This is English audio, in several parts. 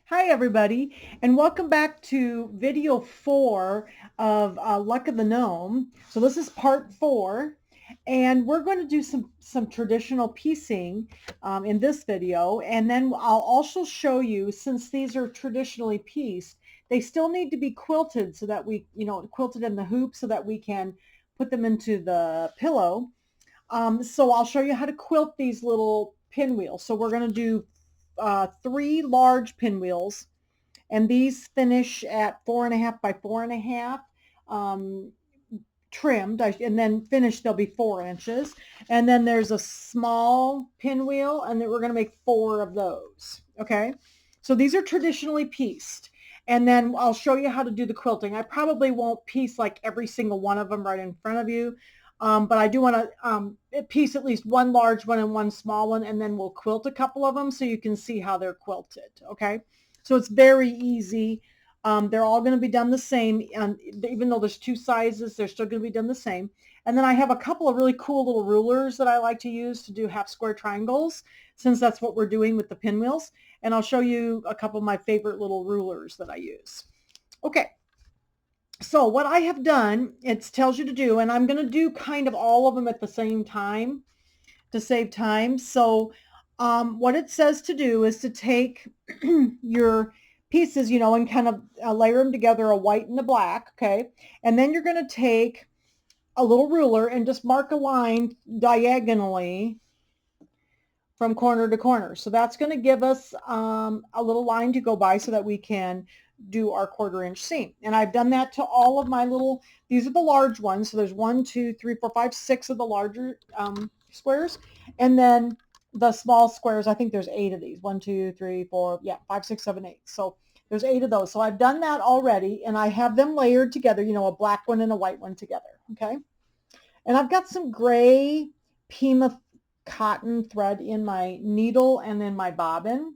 Hi everybody, and welcome back to video 4 of Luck of the Gnome. So this is part 4, and we're going to do some traditional piecing in this video, and then I'll also show you, since these are traditionally pieced, they still need to be quilted so that quilted in the hoop so that we can put them into the pillow. So I'll show you how to quilt these little pinwheels. So we're going to do 3 large pinwheels, and these finish at 4.5 by 4.5, um, trimmed, and then finished they'll be 4 inches. And then there's a small pinwheel, and then we're going to make 4 of those. Okay, so these are traditionally pieced. And then I'll show you how to do the quilting. I probably won't piece like every single one of them right in front of you, but I do want to piece at least one large one and one small one, and then we'll quilt a couple of them so you can see how they're quilted. Okay, so it's very easy. They're all going to be done the same, and even though there's 2 sizes, they're still going to be done the same. And then I have a couple of really cool little rulers that I like to use to do half square triangles, since that's what we're doing with the pinwheels. And I'll show you a couple of my favorite little rulers that I use. Okay, so what I have done, it tells you to do, and I'm going to do kind of all of them at the same time to save time. So what it says to do is to take your pieces, and kind of layer them together, a white and a black, okay? And then you're going to take a little ruler and just mark a line diagonally from corner to corner. So that's going to give us a little line to go by so that we can do our 1/4 inch seam. And I've done that to all of my little, these are the large ones. So there's 1, 2, 3, 4, 5, 6 of the larger squares. And then the small squares, I think there's 8 of these. 1, 2, 3, 4, yeah, 5, 6, 7, 8. So there's 8 of those. So I've done that already, and I have them layered together, a black one and a white one together, okay? And I've got some gray Pima cotton thread in my needle and in my bobbin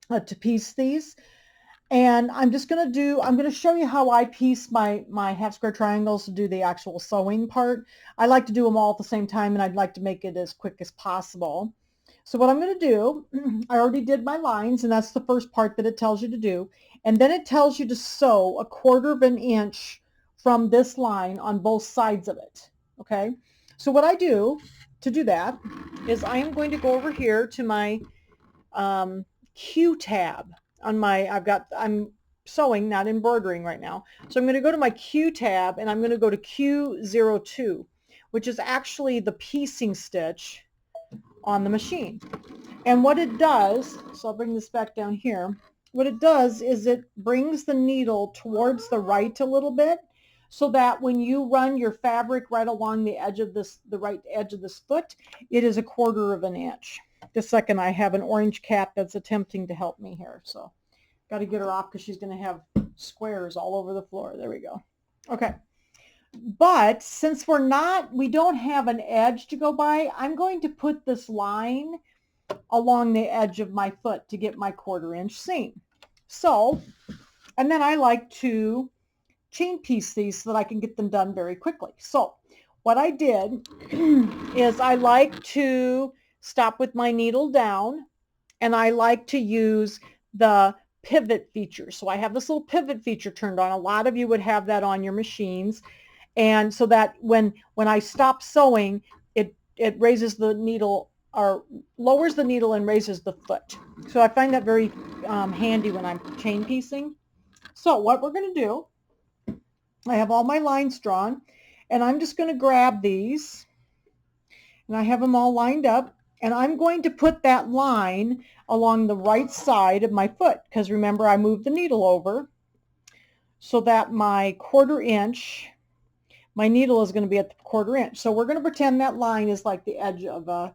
to piece these. And I'm going to show you how I piece my half square triangles to do the actual sewing part. I like to do them all at the same time, and I'd like to make it as quick as possible. So what I'm going to do, I already did my lines, and that's the first part that it tells you to do. And then it tells you to sew a 1/4 inch from this line on both sides of it. Okay. So what I do to do that is I am going to go over here to my Q tab on my, I'm sewing, not embroidering right now. So I'm going to go to my Q tab, and I'm going to go to Q02, which is actually the piecing stitch on the machine. And what it does, so I'll bring this back down here, what it does is it brings the needle towards the right a little bit, so that when you run your fabric right along the edge of this, the right edge of this foot, it is a 1/4 inch. Just a second, I have an orange cat that's attempting to help me here, so got to get her off because she's going to have squares all over the floor. There we go. Okay. But since we don't have an edge to go by, I'm going to put this line along the edge of my foot to get my 1/4 inch seam. So, and then I like to chain piece these so that I can get them done very quickly. So what I did is I like to stop with my needle down, and I like to use the pivot feature. So I have this little pivot feature turned on. A lot of you would have that on your machines. And so that when I stop sewing, it raises the needle, or lowers the needle and raises the foot. So I find that very handy when I'm chain piecing. So what we're going to do, I have all my lines drawn, and I'm just going to grab these, and I have them all lined up, and I'm going to put that line along the right side of my foot, because remember, I moved the needle over so that my 1/4 inch, my needle is going to be at the 1/4 inch. So we're going to pretend that line is like the edge of a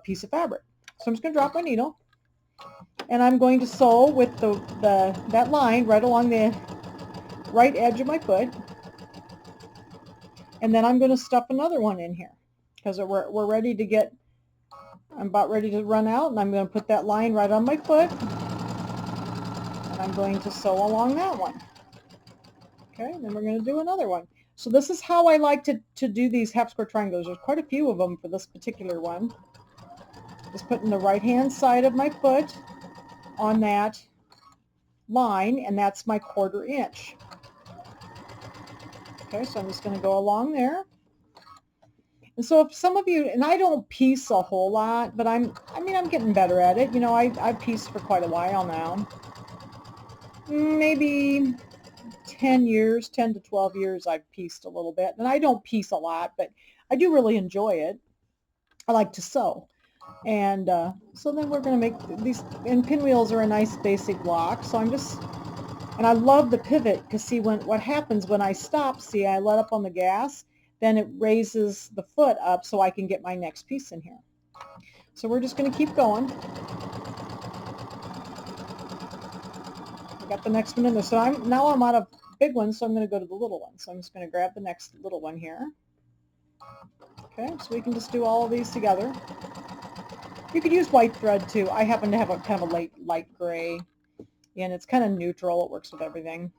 piece of fabric. So I'm just going to drop my needle, and I'm going to sew with that line right along the right edge of my foot. And then I'm going to stuff another one in here because we're ready to get, I'm about ready to run out, and I'm going to put that line right on my foot, and I'm going to sew along that one. Okay, and then we're going to do another one. So this is how I like to do these half square triangles. There's quite a few of them for this particular one. Just putting the right hand side of my foot on that line, and that's my 1/4 inch. Okay, so I'm just going to go along there. And so if some of you, and I don't piece a whole lot, but I'm getting better at it. You know, I've pieced for quite a while now. Maybe 10 years, 10 to 12 years I've pieced a little bit. And I don't piece a lot, but I do really enjoy it. I like to sew. And so then we're going to make these, and pinwheels are a nice basic block. So I'm just, and I love the pivot because see what happens when I stop, see I let up on the gas, then it raises the foot up so I can get my next piece in here. So we're just going to keep going. I got the next one in there. So I'm out of big ones, so I'm going to go to the little one. So I'm just going to grab the next little one here. Okay, so we can just do all of these together. You could use white thread too. I happen to have a kind of a light gray, and it's kind of neutral. It works with everything.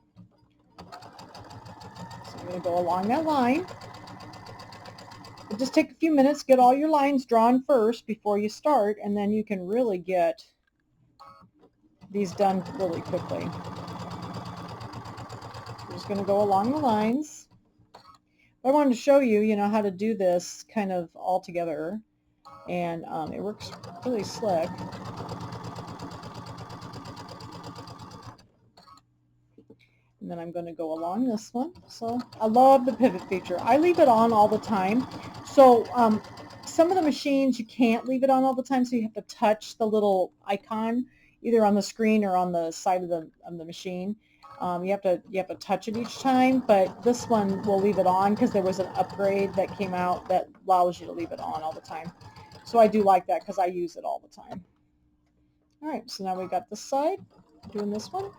So I'm going to go along that line. But just take a few minutes, get all your lines drawn first before you start, and then you can really get these done really quickly. I'm just going to go along the lines. I wanted to show you, you know, how to do this kind of all together, and it works really slick. And then I'm going to go along this one. So I love the pivot feature. I leave it on all the time. So some of the machines you can't leave it on all the time, so you have to touch the little icon either on the screen or on the side of the machine. You have to touch it each time, but this one will leave it on because there was an upgrade that came out that allows you to leave it on all the time. So I do like that because I use it all the time. All right, so now we got this side, doing this one.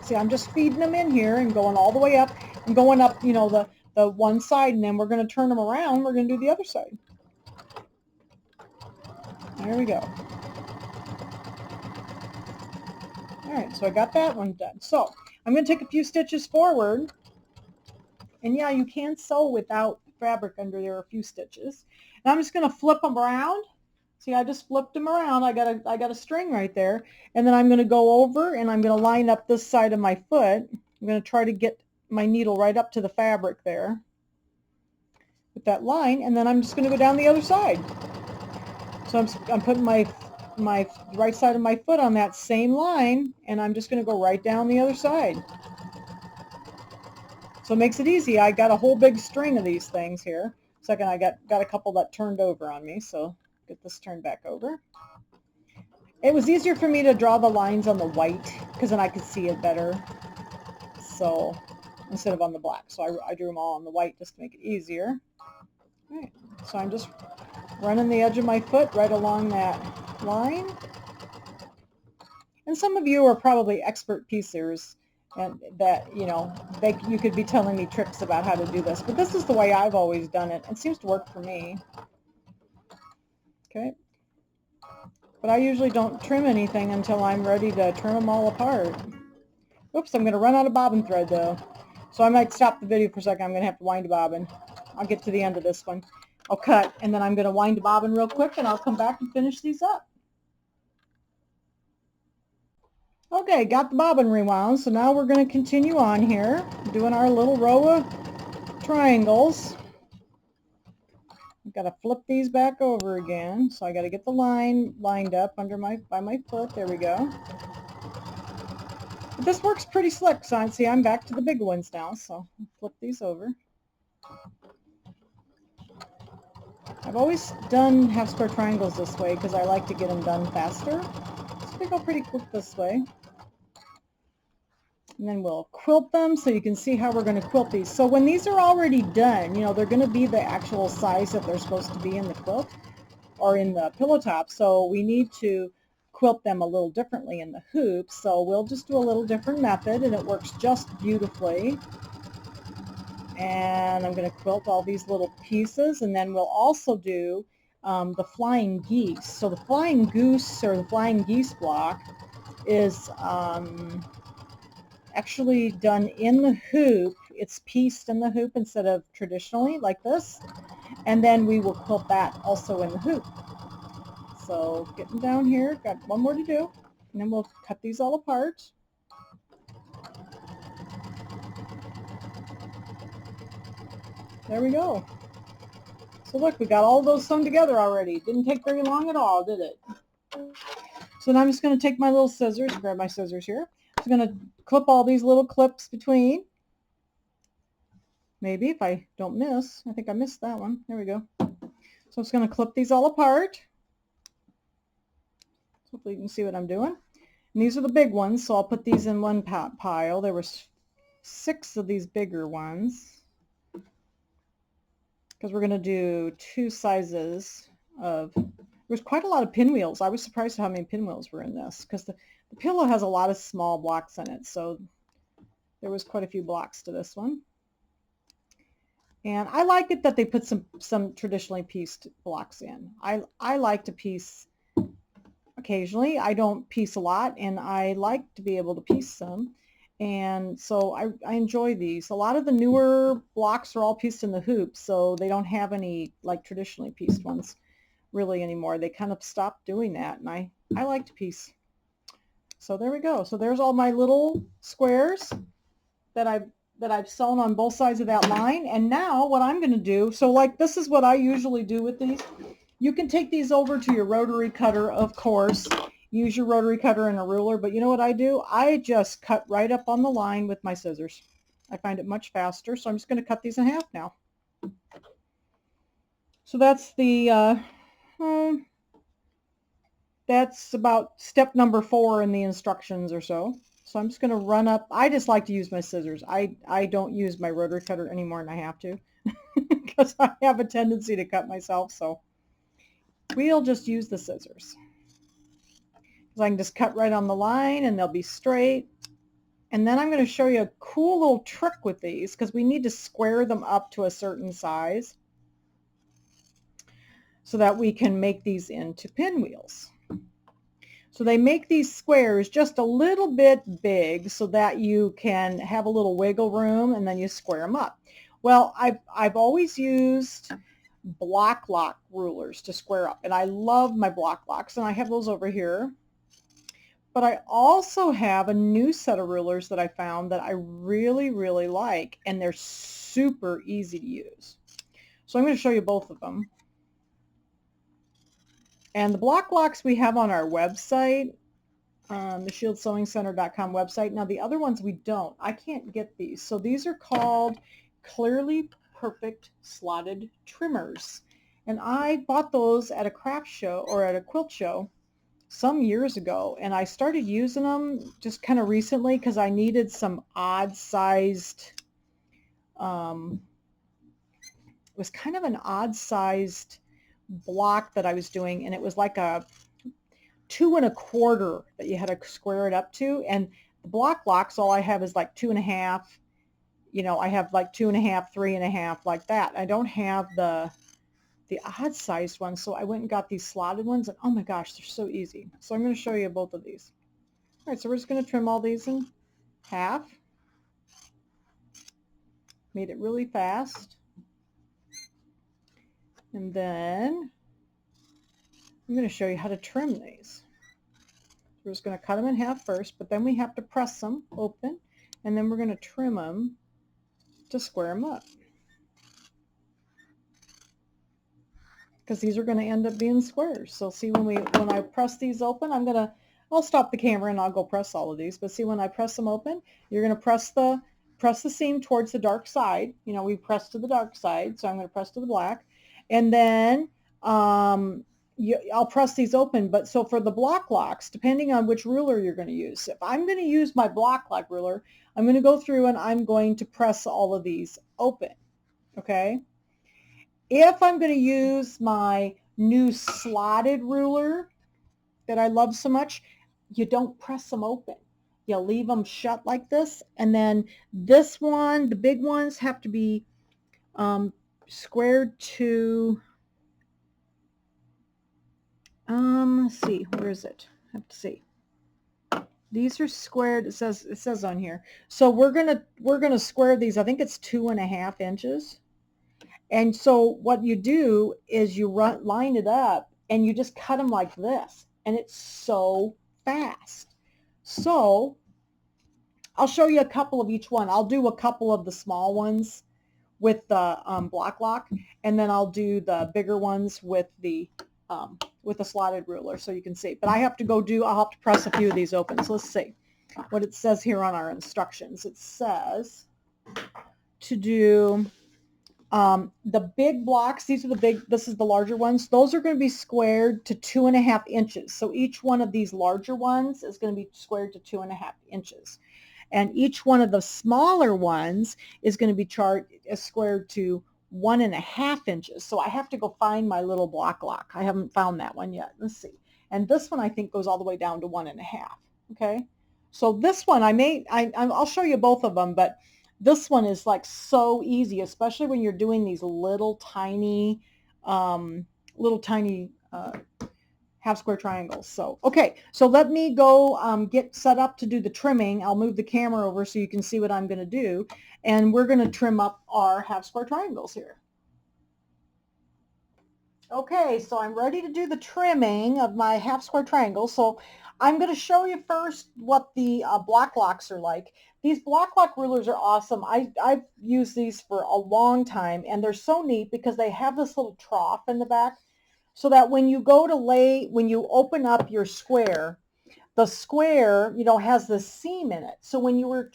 See, I'm just feeding them in here and going all the way up and going up, you know, the one side, and then we're going to turn them around. We're going to do the other side. There we go. All right, so I got that one done. So I'm going to take a few stitches forward. And yeah, you can sew without fabric under there a few stitches. And I'm just going to flip them around. See, I just flipped them around. I got a string right there. And then I'm going to go over and I'm going to line up this side of my foot. I'm going to try to get my needle right up to the fabric there with that line. And then I'm just going to go down the other side. So I'm putting my right side of my foot on that same line, and I'm just going to go right down the other side. So it makes it easy. I got a whole big string of these things here. Second, I got a couple that turned over on me, so get this turned back over. It was easier for me to draw the lines on the white because then I could see it better. So instead of on the black, so I drew them all on the white just to make it easier. All right, so I'm just running the edge of my foot right along that line. And some of you are probably expert piecers, and that, you know, you could be telling me tricks about how to do this, but this is the way I've always done it. It seems to work for me. Okay. But I usually don't trim anything until I'm ready to trim them all apart. Oops, I'm going to run out of bobbin thread though. So I might stop the video for a second. I'm going to have to wind a bobbin. I'll get to the end of this one. I'll cut, and then I'm going to wind a bobbin real quick, and I'll come back and finish these up. Okay, got the bobbin rewound, so now we're going to continue on here, doing our little row of triangles. I've got to flip these back over again, so I got to get the line lined up under by my foot. There we go. But this works pretty slick, so see, I'm back to the big ones now, so I'll flip these over. I've always done half square triangles this way because I like to get them done faster. So they go pretty quick this way. And then we'll quilt them so you can see how we're going to quilt these. So when these are already done, you know, they're going to be the actual size that they're supposed to be in the quilt or in the pillow top. So we need to quilt them a little differently in the hoops. So we'll just do a little different method, and it works just beautifully. And I'm going to quilt all these little pieces, and then we'll also do the flying geese. So the flying goose or the flying geese block is actually done in the hoop. It's pieced in the hoop instead of traditionally like this, and then we will quilt that also in the hoop. So getting down here, got one more to do. And then we'll cut these all apart. There we go. So look, we got all those sewn together already. Didn't take very long at all, did it? So now I'm just going to take my little scissors, grab my scissors here. I'm going to clip all these little clips between. Maybe if I don't miss. I think I missed that one. There we go. So I'm just going to clip these all apart. Hopefully you can see what I'm doing. And these are the big ones, so I'll put these in one pile. There were 6 of these bigger ones because we're going to do 2 sizes of. There's quite a lot of pinwheels. I was surprised at how many pinwheels were in this because the pillow has a lot of small blocks in it, so there was quite a few blocks to this one. And I like it that they put some traditionally pieced blocks in. I like to piece occasionally. I don't piece a lot, and I like to be able to piece some. And so I enjoy these. A lot of the newer blocks are all pieced in the hoops, so they don't have any like traditionally pieced ones really anymore. They kind of stopped doing that, and I like to piece. So there we go. So there's all my little squares that I've sewn on both sides of that line. And now what I'm going to do, so like this is what I usually do with these. You can take these over to your rotary cutter, of course. Use your rotary cutter and a ruler, but you know what I do? I just cut right up on the line with my scissors. I find it much faster, so I'm just going to cut these in half now. So that's the that's about step number 4 in the instructions or so. So I'm just going to run up. I just like to use my scissors. I don't use my rotary cutter anymore, and I have to because I have a tendency to cut myself. So we'll just use the scissors. So I can just cut right on the line and they'll be straight. And then I'm going to show you a cool little trick with these because we need to square them up to a certain size so that we can make these into pinwheels. So they make these squares just a little bit big so that you can have a little wiggle room, and then you square them up. Well, I've always used block lock rulers to square up, and I love my block locks, and I have those over here. But I also have a new set of rulers that I found that I really, really like, and they're super easy to use. So I'm going to show you both of them. And the block locks we have on our website, the ShieldSewingCenter.com website. Now the other ones we don't. I can't get these. So these are called Clearly Perfect Slotted Trimmers. And I bought those at a craft show or at a quilt show some years ago, and I started using them just kind of recently because I needed some odd sized, it was kind of an odd sized block that I was doing, and it was like a 2 1/4 that you had to square it up to, and the block locks, all I have is like 2 1/2, you know, I have like 2 1/2, 3 1/2 like that. I don't have the odd sized ones, so I went and got these slotted ones, and oh my gosh, they're so easy. So I'm going to show you both of these. All right, so we're just going to trim all these in half. Made it really fast. And then I'm going to show you how to trim these. We're just going to cut them in half first, but then we have to press them open, and then we're going to trim them to square them up. Because these are going to end up being squares. So see, when I press these open, I'll stop the camera and I'll go press all of these. But see, when I press them open, you're going to press the seam towards the dark side. You know, we press to the dark side, so I'm going to press to the black, and then I'll press these open. But so for the block locks, depending on which ruler you're going to use, if I'm going to use my block lock ruler, I'm going to go through and I'm going to press all of these open. Okay. If I'm going to use my new slotted ruler that I love so much, you don't press them open. You leave them shut like this, and then this one, the big ones, have to be squared to, let's see, where is it? I have to see. These are squared. It says on here. So we're gonna square these. I think it's 2 1/2 inches. And so what you do is you line it up and you just cut them like this. And it's so fast. So I'll show you a couple of each one. I'll do a couple of the small ones with the block lock, and then I'll do the bigger ones with the slotted ruler so you can see. But I have to I'll have to press a few of these open. So let's see what it says here on our instructions. It says to do the big blocks. This is the larger ones. Those are going to be squared to 2.5 inches. So each one of these larger ones is going to be squared to 2.5 inches. And each one of the smaller ones is going to be squared to 1.5 inches. So I have to go find my little block lock. I haven't found that one yet. Let's see. And this one I think goes all the way down to 1.5. Okay. So this one I'll show you both of them, but this one is like so easy, especially when you're doing these little tiny half square triangles. So, okay, so let me go get set up to do the trimming. I'll move the camera over so you can see what I'm going to do. And we're going to trim up our half square triangles here. Okay, so I'm ready to do the trimming of my half square triangle. So I'm going to show you first what the block locks are like. These block lock rulers are awesome. I've used these for a long time, and they're so neat because they have this little trough in the back so that when you open up your square, the square, has the seam in it. So when you were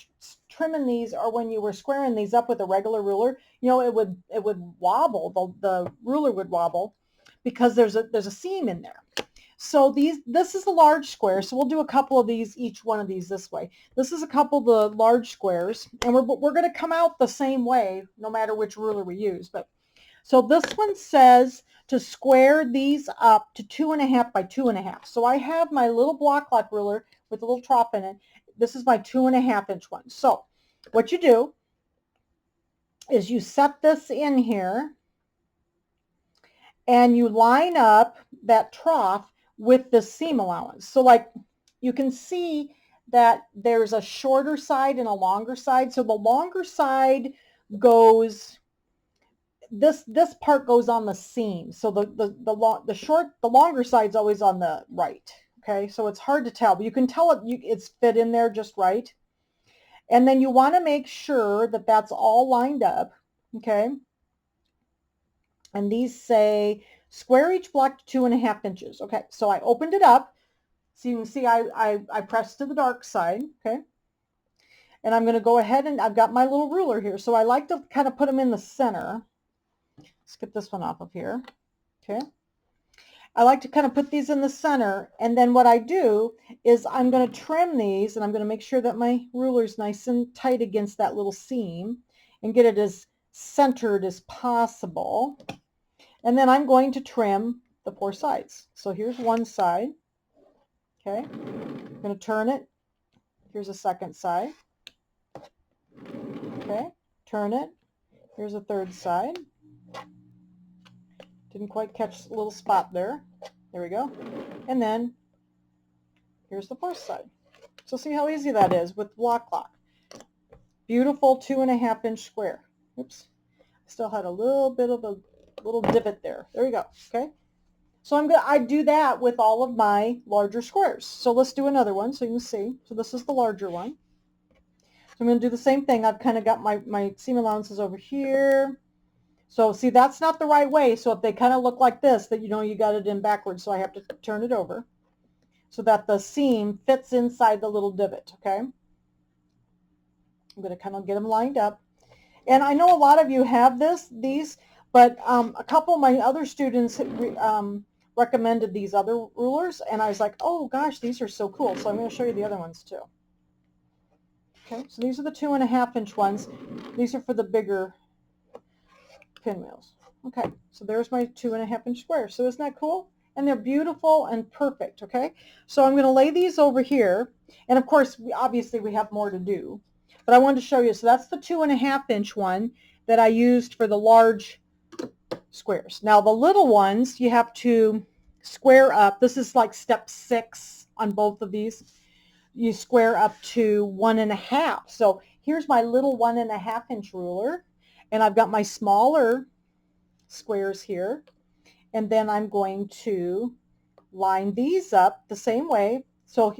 trimming these or when you were squaring these up with a regular ruler, it would wobble. The ruler would wobble because there's a seam in there. So this is a large square. So we'll do a couple of these, each one of these this way. This is a couple of the large squares, and we're going to come out the same way no matter which ruler we use. So this one says to square these up to 2.5 by 2.5. So I have my little block lock ruler with a little trough in it. This is my 2.5 inch one. So what you do is you set this in here and you line up that trough with the seam allowance. So like you can see that there's a shorter side and a longer side. So the longer side goes, this part goes on the seam. So the longer side's always on the right. Okay, so it's hard to tell, but you can tell it's fit in there just right. And then you want to make sure that that's all lined up. Okay. And these say square each block to 2.5 inches. Okay, so I opened it up. So you can see I pressed to the dark side. Okay. And I'm going to go ahead and I've got my little ruler here. So I like to kind of put them in the center. Let's get this one off of here. Okay. I like to kind of put these in the center. And then what I do is I'm going to trim these, and I'm going to make sure that my ruler's nice and tight against that little seam and get it as centered as possible. And then I'm going to trim the 4 sides. So here's one side. Okay. I'm going to turn it. Here's a second side. Okay. Turn it. Here's a third side. Didn't quite catch a little spot there. There we go. And then here's the 4th side. So see how easy that is with block lock. Beautiful 2.5 inch square. Oops. I still had a little bit of a little divot there. There we go. Okay. So I do that with all of my larger squares. So let's do another one so you can see. So this is the larger one. So I'm going to do the same thing. I've kind of got my seam allowances over here. So see, that's not the right way. So if they kind of look like this, that you got it in backwards. So I have to turn it over so that the seam fits inside the little divot. Okay. I'm going to kind of get them lined up. And I know a lot of you have these, but a couple of my other students recommended these other rulers, and I was like, oh gosh, these are so cool. So I'm going to show you the other ones too. Okay, so these are the 2.5 inch ones. These are for the bigger pinwheels. Okay, so there's my 2.5 inch square. So isn't that cool? And they're beautiful and perfect. Okay, so I'm going to lay these over here, and of course, obviously we have more to do, but I wanted to show you. So that's the 2.5 inch one that I used for the large squares. Now the little ones you have to square up. This is like step 6 on both of these. You square up to 1.5. So here's my little 1.5 inch ruler, and I've got my smaller squares here, and then I'm going to line these up the same way So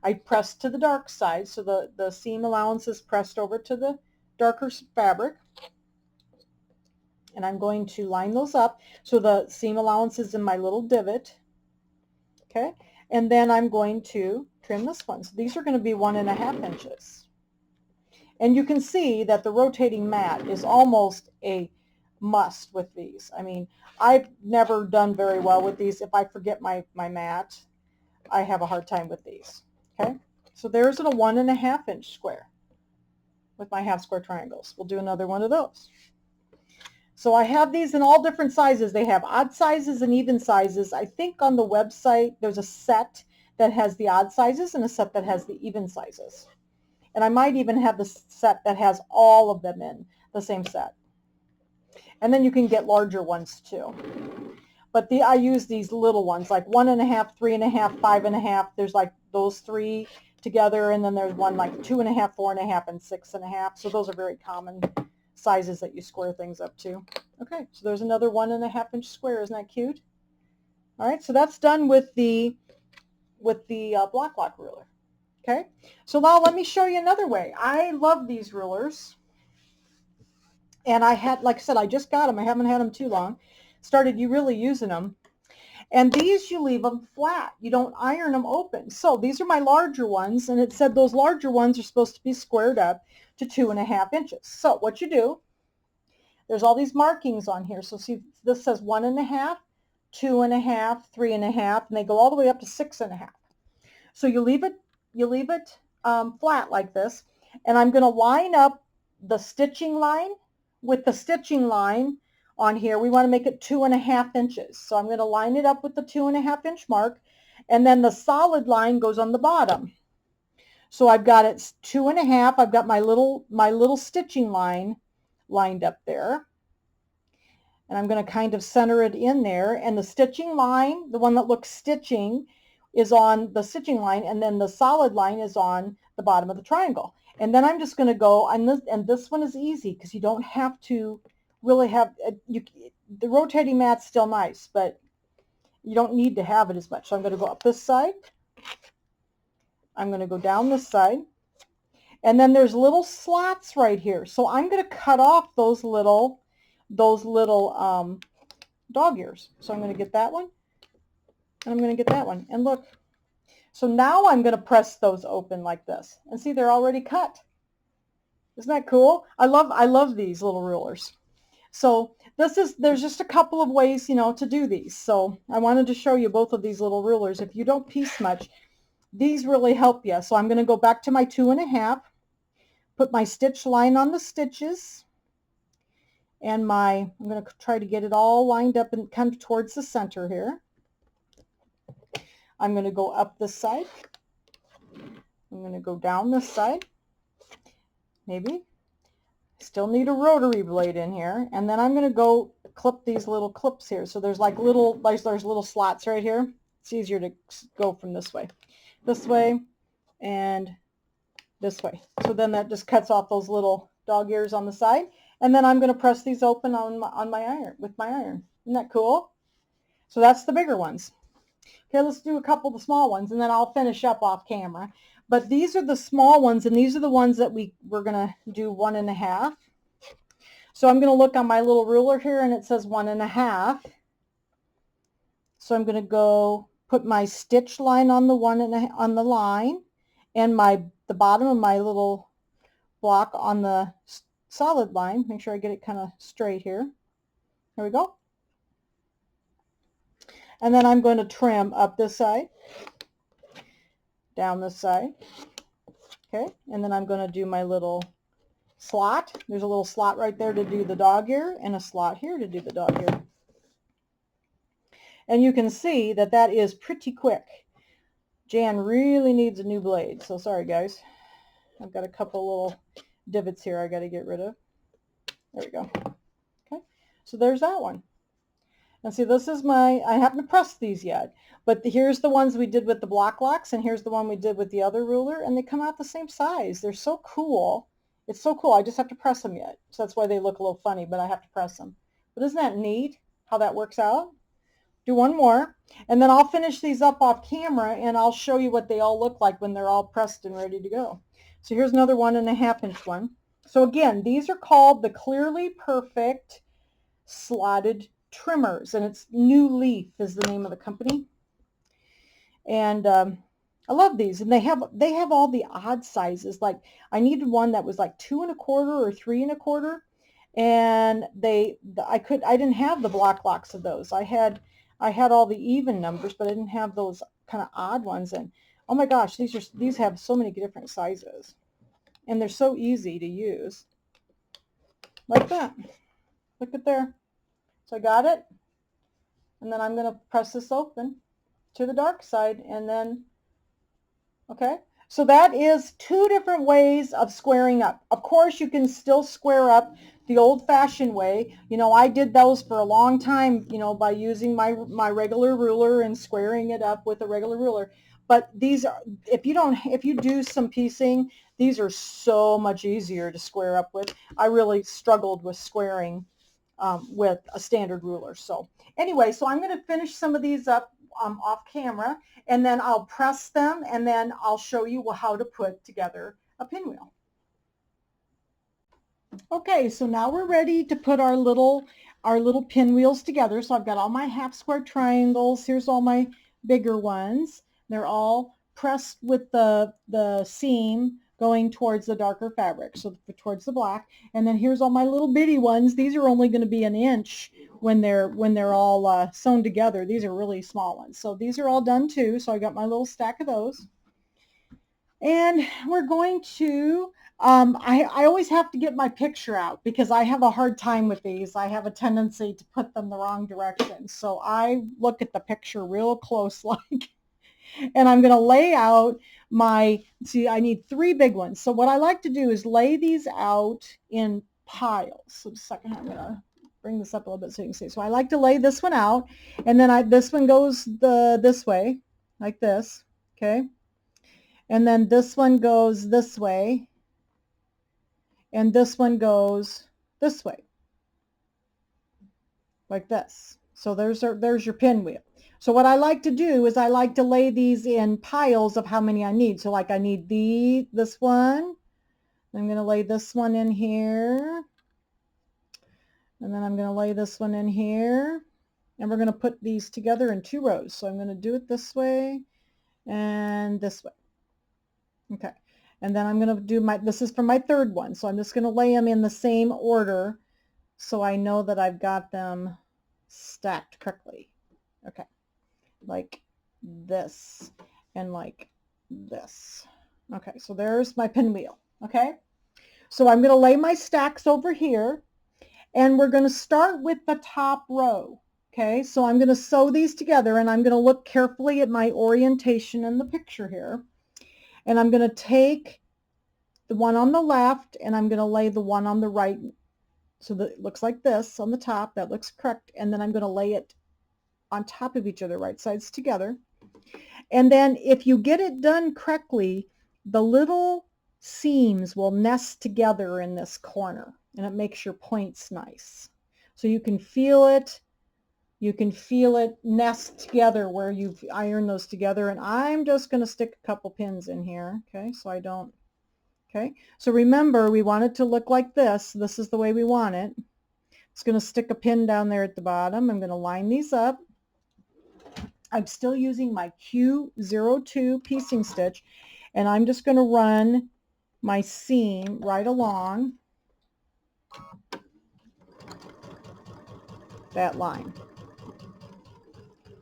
I pressed to the dark side, so the seam allowance is pressed over to the darker fabric. And I'm going to line those up so the seam allowance is in my little divot. Okay, and then I'm going to trim this one. So these are going to be 1.5 inches. And you can see that the rotating mat is almost a must with these. I mean, I've never done very well with these. If I forget my mat, I have a hard time with these. Okay, so there's a 1.5 inch square with my half square triangles. We'll do another one of those. So I have these in all different sizes. They have odd sizes and even sizes. I think on the website there's a set that has the odd sizes and a set that has the even sizes. And I might even have the set that has all of them in the same set. And then you can get larger ones too. But I use these little ones, like 1.5, 3.5, 5.5. There's like those three together, and then there's one like 2.5, 4.5, and 6.5. So those are very common sizes that you square things up to. Okay, so there's another 1.5 inch square. Isn't that cute? All right, so that's done with the block lock ruler. Okay, so now let me show you another way. I love these rulers, and I had, like I said, I just got them. I haven't had them too long. Started really using them. And these, you leave them flat. You don't iron them open. So these are my larger ones, and it said those larger ones are supposed to be squared up to 2.5 inches. So what you do, there's all these markings on here. So see, this says 1.5, 2.5, 3.5, and they go all the way up to 6.5. So you leave it flat like this, and I'm going to line up the stitching line with the stitching line on here. We want to make it 2.5 inches. So I'm going to line it up with the 2.5 inch mark, and then the solid line goes on the bottom. So I've got it 2.5. I've got my little stitching line lined up there. And I'm going to kind of center it in there. And the stitching line, the one that looks stitching, is on the stitching line, and then the solid line is on the bottom of the triangle. And then I'm just going to go on this, and this one is easy because you don't have to really have the rotating mat's still nice, but you don't need to have it as much. So I'm going to go up this side. I'm going to go down this side, and then there's little slots right here. So I'm going to cut off those little dog ears. So I'm going to get that one, and I'm going to get that one. And look, so now I'm going to press those open like this, and see, they're already cut. Isn't that cool? I love these little rulers. So there's just a couple of ways, to do these. So I wanted to show you both of these little rulers. If you don't piece much, these really help you. So I'm going to go back to my 2.5, put my stitch line on the stitches, and I'm going to try to get it all lined up and kind of towards the center here. I'm going to go up this side. I'm going to go down this side. Maybe. Still need a rotary blade in here. And then I'm going to go clip these little clips here. So there's like there's little slots right here. It's easier to go from this way, and this way. So then that just cuts off those little dog ears on the side. And then I'm going to press these open on my iron, with my iron. Isn't that cool? So that's the bigger ones. Okay, let's do a couple of the small ones, and then I'll finish up off camera. But these are the small ones, and these are the ones that we're going to do 1.5. So I'm going to look on my little ruler here, and it says 1.5. So I'm going to go put my stitch line on the line, and the bottom of my little block on the solid line. Make sure I get it kind of straight here. Here we go. And then I'm going to trim up this side, down this side. Okay, and then I'm going to do my little slot. There's a little slot right there to do the dog ear, and a slot here to do the dog ear. And you can see that that is pretty quick. Jan really needs a new blade, so sorry guys. I've got a couple little divots here I got to get rid of. There we go. Okay, so there's that one. And see, this is I haven't pressed these yet, but here's the ones we did with the block locks, and here's the one we did with the other ruler, and they come out the same size. They're so cool. It's so cool. I just have to press them yet. So that's why they look a little funny, but I have to press them. But isn't that neat how that works out? do one more, and then I'll finish these up off camera and I'll show you what they all look like when they're all pressed and ready to go. So here's another 1.5 inch one. So again, these are called the Clearly Perfect Slotted Trimmers, and it's New Leaf is the name of the company. And I love these, and they have all the odd sizes. Like I needed one that was like 2 1/4 or 3 1/4, and I didn't have the block locks of those. I had all the even numbers, but I didn't have those kind of odd ones. And oh my gosh, these have so many different sizes, and they're so easy to use. Like that. Look at there. So I got it, and then I'm going to press this open to the dark side, and then okay. So that is 2 different ways of squaring up. Of course, you can still square up the old-fashioned way. You know, I did those for a long time, you know, by using my regular ruler and squaring it up with a regular ruler. But these are, if you do some piecing, these are so much easier to square up with. I really struggled with squaring with a standard ruler. So anyway, so I'm going to finish some of these up off camera, and then I'll press them, and then I'll show you how to put together a pinwheel. Okay, so now we're ready to put our little pinwheels together. So I've got all my half square triangles. Here's all my bigger ones. They're all pressed with the seam going towards the darker fabric, so towards the black. And then here's all my little bitty ones. These are only going to be 1 inch when they're all sewn together. These are really small ones. So these are all done too. So I got my little stack of those. And we're going to, I always have to get my picture out because I have a hard time with these. I have a tendency to put them the wrong direction. So I look at the picture real close like, and I'm going to lay out see, I need 3 big ones. So what I like to do is lay these out in piles. So just a second, I'm going to bring this up a little bit so you can see. So I like to lay this one out, and then this one goes this way, like this, okay? And then this one goes this way, and this one goes this way, like this. So there's your pinwheel. So what I like to do is I like to lay these in piles of how many I need. So like I need this one. I'm going to lay this one in here. And then I'm going to lay this one in here. And we're going to put these together in 2 rows. So I'm going to do it this way and this way. Okay. And then I'm going to do this is for my 3rd one. So I'm just going to lay them in the same order so I know that I've got them stacked correctly. Okay. Like this and like this. Okay, so there's my pinwheel. Okay, so I'm going to lay my stacks over here, and we're going to start with the top row. Okay, so I'm going to sew these together, and I'm going to look carefully at my orientation in the picture here, and I'm going to take the one on the left, and I'm going to lay the one on the right, so that it looks like this on the top. That looks correct. And then I'm going to lay it on top of each other, right sides together. And then if you get it done correctly, the little seams will nest together in this corner, and it makes your points nice. So you can feel it. You can feel it nest together where you've ironed those together. And I'm just going to stick a couple pins in here. Okay, so I don't. Okay, so remember, we want it to look like this. This is the way we want it. It's going to stick a pin down there at the bottom. I'm going to line these up. I'm still using my Q02 piecing stitch, and I'm just going to run my seam right along that line.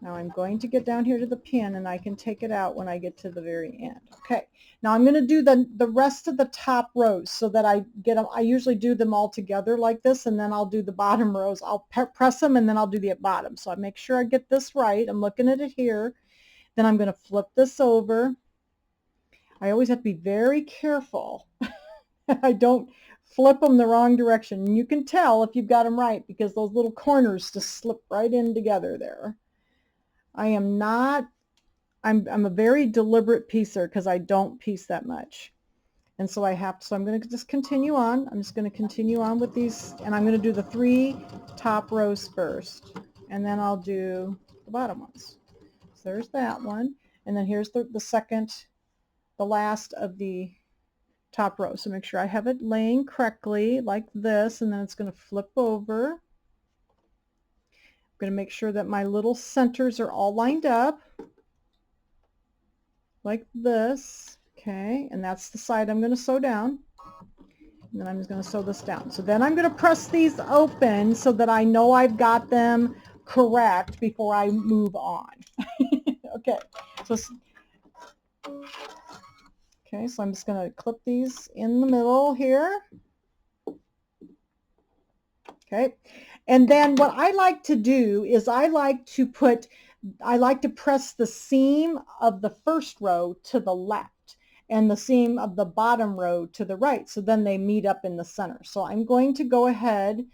Now I'm going to get down here to the pin, and I can take it out when I get to the very end. Okay, now I'm going to do the rest of the top rows so that I get them. I usually do them all together like this, and then I'll do the bottom rows. I'll press them, and then I'll do the bottom. So I make sure I get this right. I'm looking at it here. Then I'm going to flip this over. I always have to be very careful. I don't flip them the wrong direction. And you can tell if you've got them right because those little corners just slip right in together there. I'm a very deliberate piecer because I don't piece that much. And so I'm going to just continue on. I'm just going to continue on with these, and I'm going to do the 3 top rows first. And then I'll do the bottom ones. So there's that one. And then here's the second, the last of the top row. So make sure I have it laying correctly like this, and then it's going to flip over. I'm going to make sure that my little centers are all lined up like this. Okay, and that's the side I'm going to sew down. And then I'm just going to sew this down. So then I'm going to press these open so that I know I've got them correct before I move on. Okay, so I'm just going to clip these in the middle here. Okay, and then what I like to do is I like to press the seam of the first row to the left and the seam of the bottom row to the right, so then they meet up in the center. So I'm going to go ahead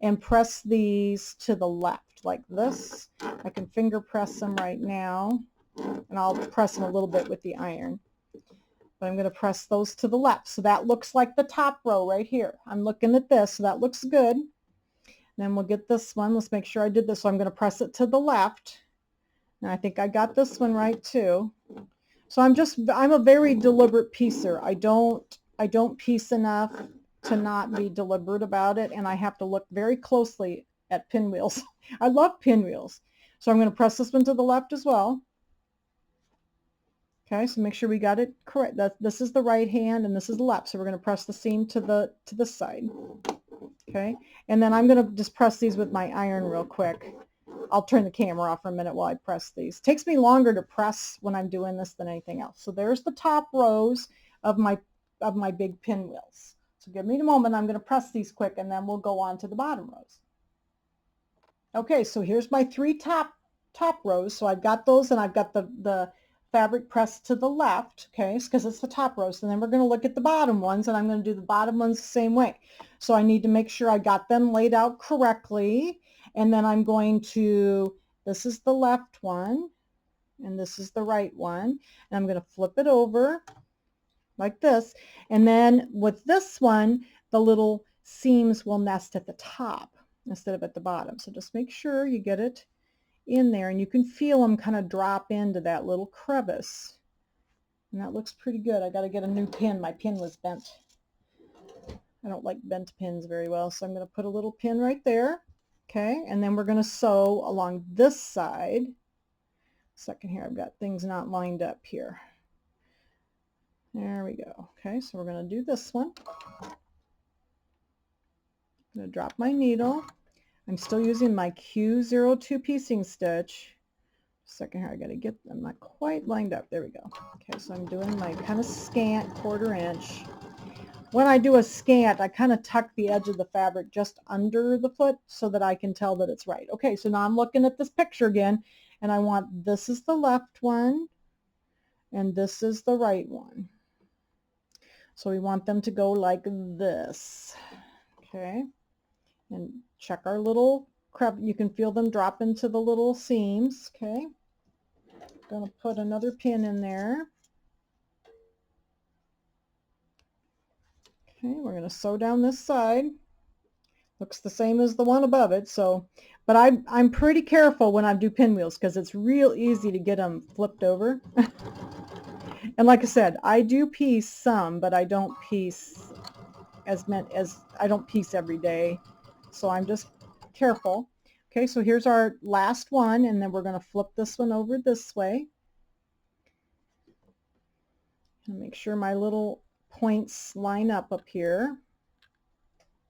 and press these to the left like this. I can finger press them right now, and I'll press them a little bit with the iron. But I'm going to press those to the left. So that looks like the top row right here. I'm looking at this, so that looks good. Then we'll get this one. Let's make sure I did this. So I'm going to press it to the left. And I think I got this one right too. So I'm a very deliberate piecer. I don't piece enough to not be deliberate about it, and I have to look very closely at pinwheels. I love pinwheels. So I'm going to press this one to the left as well. Okay, so make sure we got it correct. This is the right hand and this is the left. So we're going to press the seam to the side. Okay, and then I'm going to just press these with my iron real quick. I'll turn the camera off for a minute while I press these. It takes me longer to press when I'm doing this than anything else. So there's the top rows of my big pinwheels. So give me a moment. I'm going to press these quick, and then we'll go on to the bottom rows. Okay, so here's my three top rows. So I've got those, and I've got the fabric pressed to the left, okay, because it's the top rows. And then we're going to look at the bottom ones, and I'm going to do the bottom ones the same way. So I need to make sure I got them laid out correctly. And then I'm going to, this is the left one, and this is the right one. And I'm going to flip it over like this. And then with this one, the little seams will nest at the top instead of at the bottom. So just make sure you get it in there, and you can feel them kind of drop into that little crevice. And that looks pretty good. I got to get a new pin. My pin was bent. I don't like bent pins very well, so I'm going to put a little pin right there. Okay, and then we're going to sew along this side. Second here, I've got things not lined up here. There we go. Okay, so we're going to do this one. I'm going to drop my needle. I'm still using my Q02 piecing stitch. Second here, I got to get them not quite lined up. There we go. Okay, so I'm doing my kind of scant 1/4 inch. When I do a scant, I kind of tuck the edge of the fabric just under the foot so that I can tell that it's right. Okay, so now I'm looking at this picture again, and I want, this is the left one, and this is the right one. So we want them to go like this. Okay, and check our little crevice. You can feel them drop into the little seams. Okay, going to put another pin in there. Okay, we're going to sew down this side. Looks the same as the one above it, so, but I'm pretty careful when I do pinwheels because it's real easy to get them flipped over. And like I said, I do piece some, but I don't piece I don't piece every day, so I'm just careful. Okay, so here's our last one, and then we're going to flip this one over this way. And make sure my little points line up here.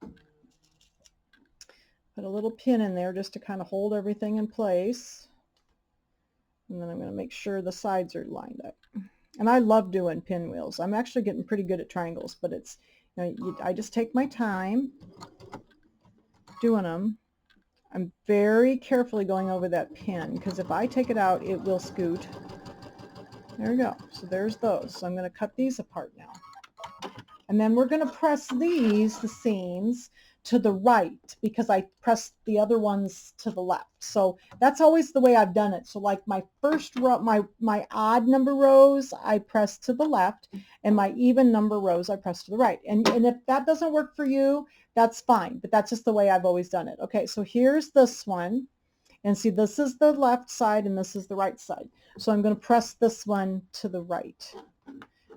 Put a little pin in there just to kind of hold everything in place. And then I'm going to make sure the sides are lined up. And I love doing pinwheels. I'm actually getting pretty good at triangles, but it's, I just take my time doing them. I'm very carefully going over that pin because if I take it out, it will scoot. There we go. So there's those. So I'm going to cut these apart now. And then we're going to press these, the seams, to the right because I pressed the other ones to the left. So that's always the way I've done it. So like my first row, my odd number rows, I press to the left, and my even number rows, I press to the right. And if that doesn't work for you, that's fine, but that's just the way I've always done it. Okay, so here's this one. And see, this is the left side and this is the right side. So I'm going to press this one to the right.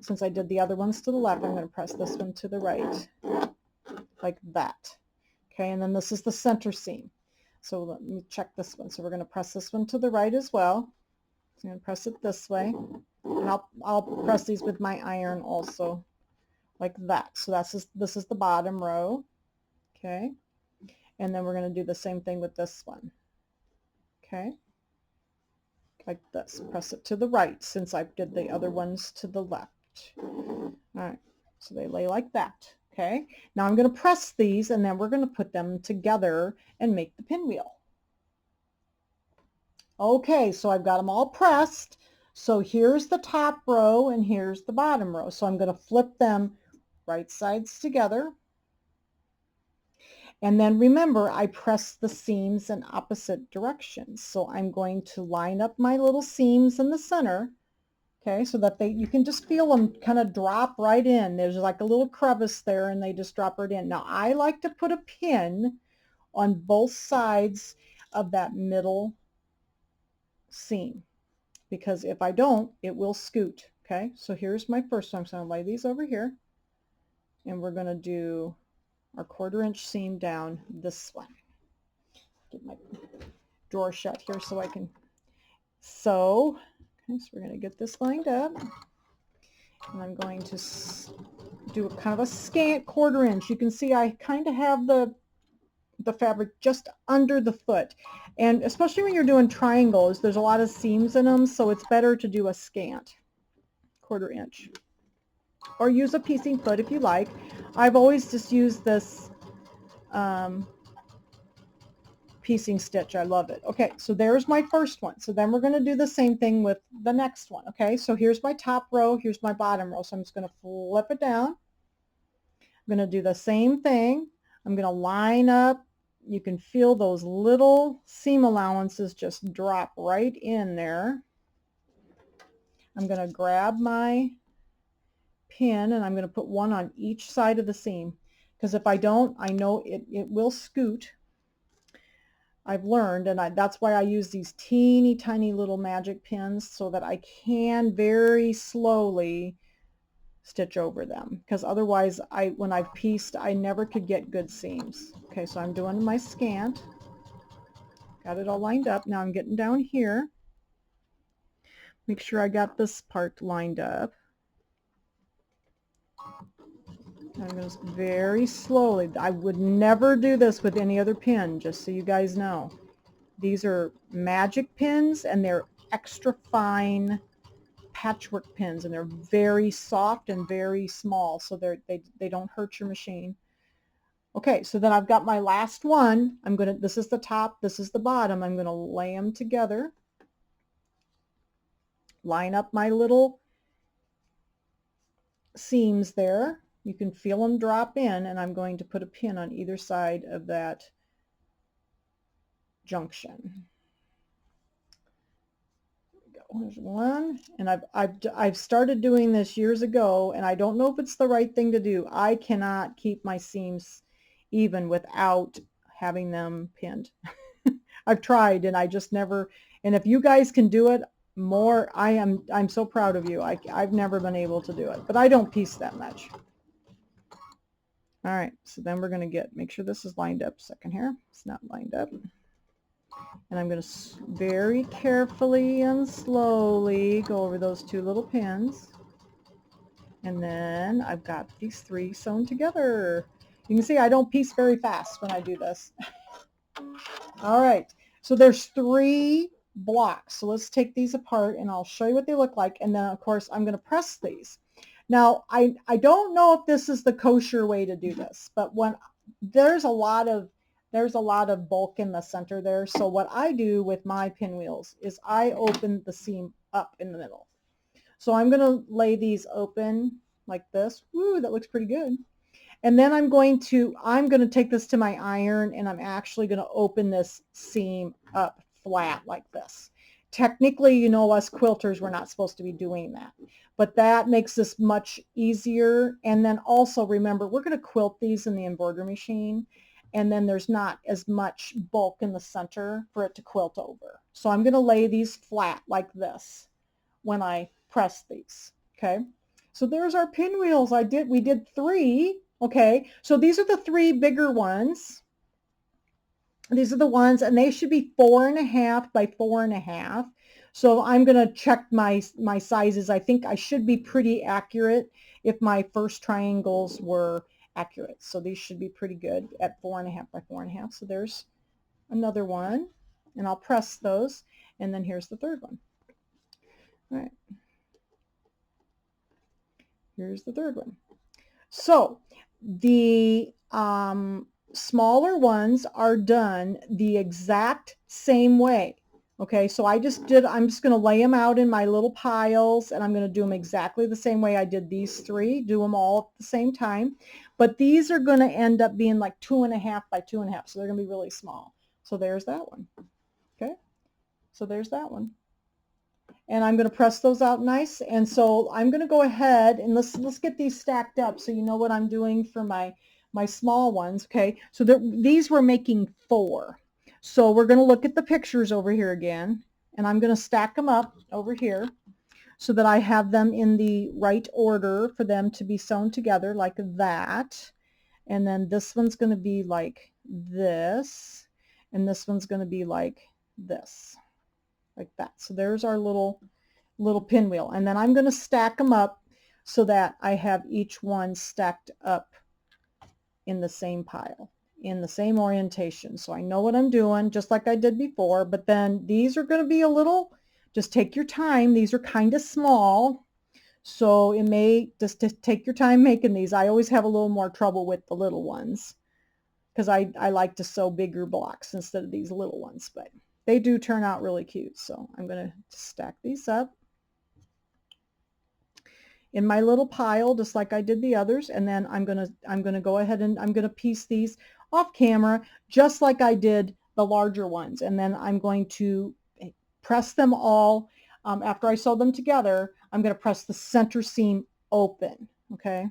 Since I did the other ones to the left, I'm going to press this one to the right, like that. Okay, and then this is the center seam. So let me check this one. So we're going to press this one to the right as well. So I'm going to press it this way. And I'll press these with my iron also, like that. So this is the bottom row. Okay, and then we're going to do the same thing with this one. Okay, like this. Press it to the right since I did the other ones to the left. All right, so they lay like that. Okay, now I'm going to press these and then we're going to put them together and make the pinwheel. Okay, so I've got them all pressed. So here's the top row and here's the bottom row. So I'm going to flip them right sides together. And then remember, I press the seams in opposite directions. So I'm going to line up my little seams in the center. Okay, so that you can just feel them kind of drop right in. There's like a little crevice there and they just drop right in. Now I like to put a pin on both sides of that middle seam, because if I don't, it will scoot. Okay, so here's my first one. So I'm going to lay these over here and we're going to do our 1/4 inch seam down this one. Get my drawer shut here so I can. So we're going to get this lined up and I'm going to do kind of a scant 1/4 inch. You can see I kind of have the fabric just under the foot, and especially when you're doing triangles, there's a lot of seams in them, so it's better to do a scant 1/4 inch, or use a piecing foot if you like. I've always just used this piecing stitch. I love it. Okay, so there's my first one. So then we're going to do the same thing with the next one. Okay, so here's my top row, here's my bottom row. So I'm just going to flip it down. I'm going to do the same thing. I'm going to line up. You can feel those little seam allowances just drop right in there. I'm going to grab my pin and I'm going to put one on each side of the seam, because if I don't, I know it will scoot. I've learned, and that's why I use these teeny tiny little magic pins so that I can very slowly stitch over them, because otherwise when I've pieced, I never could get good seams. Okay, so I'm doing my scant. Got it all lined up. Now I'm getting down here. Make sure I got this part lined up. I'm going to very slowly. I would never do this with any other pin, just so you guys know. These are magic pins and they're extra fine patchwork pins, and they're very soft and very small, so they don't hurt your machine. Okay, so then I've got my last one. This is the top, this is the bottom. I'm going to lay them together. Line up my little seams there. You can feel them drop in, and I'm going to put a pin on either side of that junction. There's one, and I've started doing this years ago, and I don't know if it's the right thing to do. I cannot keep my seams even without having them pinned. I've tried and I just never, and if you guys can do it more, I'm so proud of you. I've never been able to do it, but I don't piece that much. All right, so then we're going to make sure this is lined up. Second here, it's not lined up. And I'm going to very carefully and slowly go over those two little pins. And then I've got these three sewn together. You can see I don't piece very fast when I do this. All right, so there's 3 blocks. So let's take these apart and I'll show you what they look like. And then of course I'm going to press these. Now I don't know if this is the kosher way to do this, but when there's a lot of bulk in the center there. So what I do with my pinwheels is I open the seam up in the middle. So I'm going to lay these open like this. Woo, that looks pretty good. And then I'm going to take this to my iron, and I'm actually going to open this seam up flat like this. Technically, you know, us quilters, we're not supposed to be doing that, but that makes this much easier. And then also remember, we're going to quilt these in the embroidery machine. and then there's not as much bulk in the center for it to quilt over. So I'm going to lay these flat like this when I press these. Okay, so there's our pinwheels. We did 3. Okay, so these are the 3 bigger ones. These are the ones, and they should be 4.5 by 4.5. So I'm going to check my sizes. I think I should be pretty accurate if my first triangles were accurate. So these should be pretty good at 4.5 by 4.5. So there's another one, and I'll press those, and then here's the third one. All right. Here's the third one. So the smaller ones are done the exact same way. Okay, so I'm just going to lay them out in my little piles, and I'm going to do them exactly the same way I did these 3, do them all at the same time. But these are going to end up being like 2.5 by 2.5, so they're going to be really small. So there's that one. Okay, so there's that one. And I'm going to press those out nice. And so I'm going to go ahead and let's get these stacked up so you know what I'm doing for my small ones. Okay, so these we're making 4. So we're going to look at the pictures over here again, and I'm going to stack them up over here so that I have them in the right order for them to be sewn together like that. And then this one's going to be like this, and this one's going to be like this, like that. So there's our little pinwheel, and then I'm going to stack them up so that I have each one stacked up in the same pile, in the same orientation. So I know what I'm doing, just like I did before. But then these are going to be a little, just take your time. These are kind of small, so it may just take your time making these. I always have a little more trouble with the little ones because I like to sew bigger blocks instead of these little ones, but they do turn out really cute. So I'm going to stack these up in my little pile just like I did the others, and then I'm going to go ahead and I'm going to piece these off camera just like I did the larger ones, and then I'm going to press them all after I sew them together. I'm going to press the center seam open. Okay,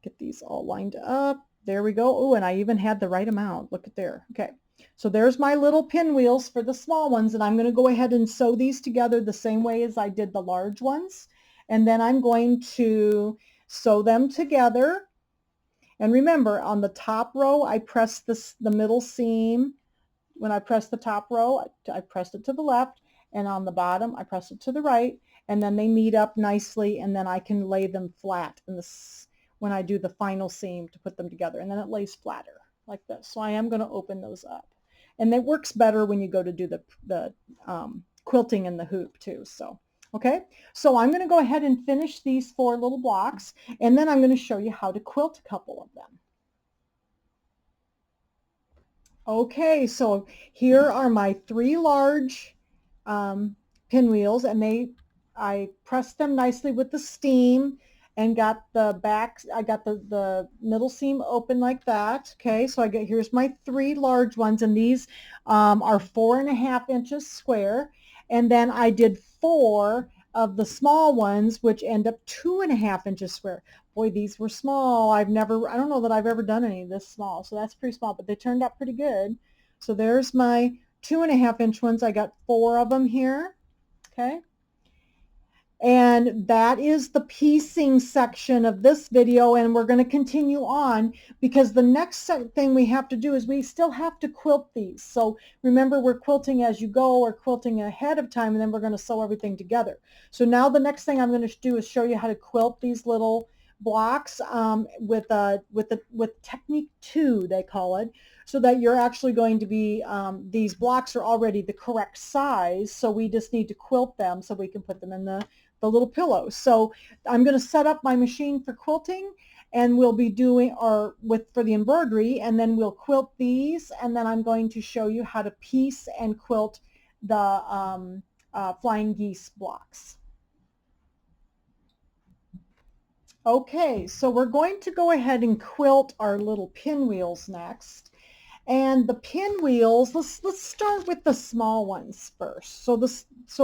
get these all lined up. There we go. Oh, and I even had the right amount. Look at there. Okay, so there's my little pinwheels for the small ones, and I'm going to go ahead and sew these together the same way as I did the large ones. And then I'm going to sew them together. And remember, on the top row, I pressed the middle seam. When I pressed the top row, I pressed it to the left, and on the bottom, I pressed it to the right, and then they meet up nicely, and then I can lay them flat in this when I do the final seam to put them together, and then it lays flatter like this. So I am going to open those up, and it works better when you go to do the quilting in the hoop too. So okay, so I'm going to go ahead and finish these 4 little blocks, and then I'm going to show you how to quilt a couple of them. Okay, so here are my 3 large pinwheels, and I pressed them nicely with the steam and got the back, I got the middle seam open like that. Okay, so here's my 3 large ones, and these are 4.5 inches square, and then I did 4 of the small ones, which end up 2.5 inches square. Boy, these were small. I don't know that I've ever done any this small, so that's pretty small, but they turned out pretty good. So there's my 2.5 inch ones. I got 4 of them here. Okay. And that is the piecing section of this video, and we're going to continue on because the next thing we have to do is we still have to quilt these. So remember, we're quilting as you go or quilting ahead of time, and then we're going to sew everything together. So now the next thing I'm going to do is show you how to quilt these little blocks with technique 2, they call it, so that you're actually going to be, these blocks are already the correct size, so we just need to quilt them so we can put them in the little pillows. So I'm going to set up my machine for quilting, and we'll be doing, for the embroidery, and then we'll quilt these, and then I'm going to show you how to piece and quilt the Flying Geese blocks. Okay, so we're going to go ahead and quilt our little pinwheels next. And the pinwheels, let's start with the small ones first. So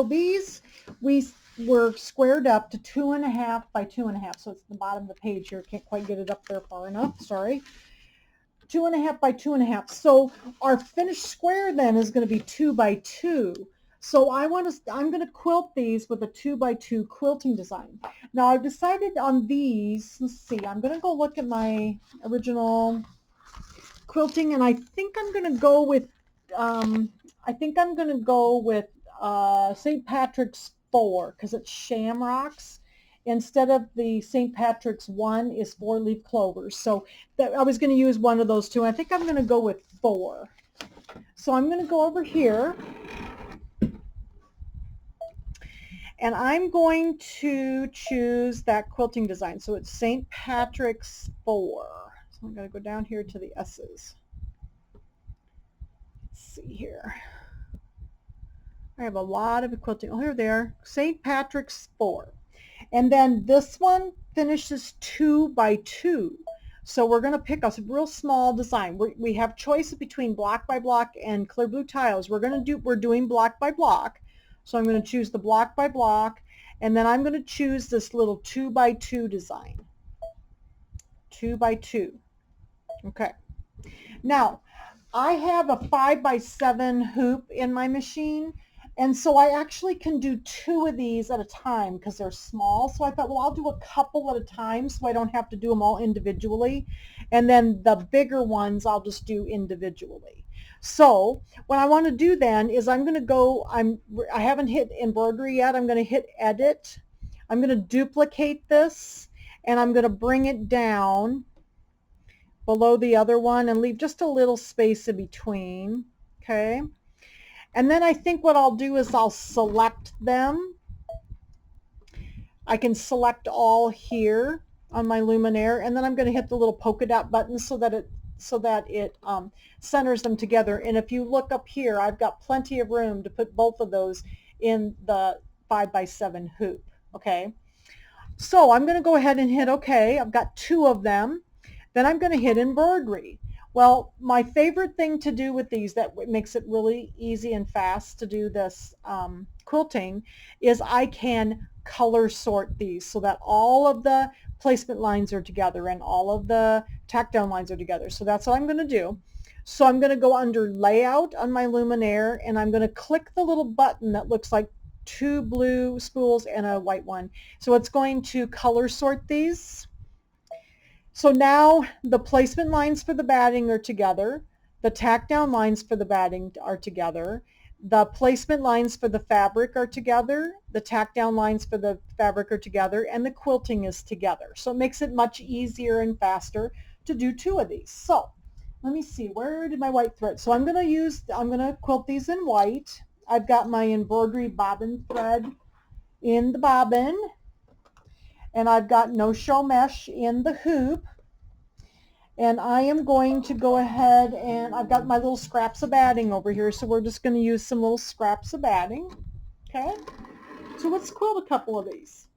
these we were squared up to 2.5 by 2.5. So it's the bottom of the page here. Can't quite get it up there far enough. Sorry. 2.5 by 2.5. So our finished square then is going to be 2 by 2. So I'm going to quilt these with a 2 by 2 quilting design. Now I've decided on these. Let's see. I'm going to go look at my original quilting, and I think I'm going to go with St. Patrick's 4 because it's shamrocks instead of the St. Patrick's 1 is 4-leaf clovers. So I was going to use one of those two. I think I'm going to go with 4. So I'm going to go over here and I'm going to choose that quilting design. So it's St. Patrick's 4. So I'm going to go down here to the S's. Let's see here. I have a lot of quilting. Oh, here they are. St. Patrick's 4. And then this one finishes 2 by 2. So we're going to pick a real small design. We have choices between block by block and clear blue tiles. We're doing block by block. So I'm going to choose the block by block, and then I'm going to choose this little 2 by 2 design. 2 by 2. Okay. Now, I have a 5 by 7 hoop in my machine, and so I actually can do 2 of these at a time because they're small. So I thought, well, I'll do a couple at a time so I don't have to do them all individually. And then the bigger ones I'll just do individually. So what I want to do then is I'm going to go, I haven't hit embroidery yet. I'm going to hit edit. I'm going to duplicate this, and I'm going to bring it down below the other one and leave just a little space in between. Okay. And then I think what I'll do is I'll select them. I can select all here on my Luminaire, and then I'm going to hit the little polka dot button so that it centers them together. And if you look up here, I've got plenty of room to put both of those in the 5 by 7 hoop. Okay. So I'm going to go ahead and hit OK. I've got 2 of them. Then I'm going to hit embroidery. Well, my favorite thing to do with these that makes it really easy and fast to do this quilting is I can color sort these so that all of the placement lines are together and all of the tack down lines are together. So that's what I'm going to do. So I'm going to go under layout on my Luminaire, and I'm going to click the little button that looks like 2 blue spools and a white one. So it's going to color sort these. So now the placement lines for the batting are together, the tack down lines for the batting are together, the placement lines for the fabric are together, the tack down lines for the fabric are together, and the quilting is together. So it makes it much easier and faster to do 2 of these. So let me see, where did my white thread? So I'm going to quilt these in white. I've got my embroidery bobbin thread in the bobbin, and I've got no-show mesh in the hoop, and I am going to go ahead and I've got my little scraps of batting over here, so we're just going to use some little scraps of batting. Okay, so let's quilt a couple of these,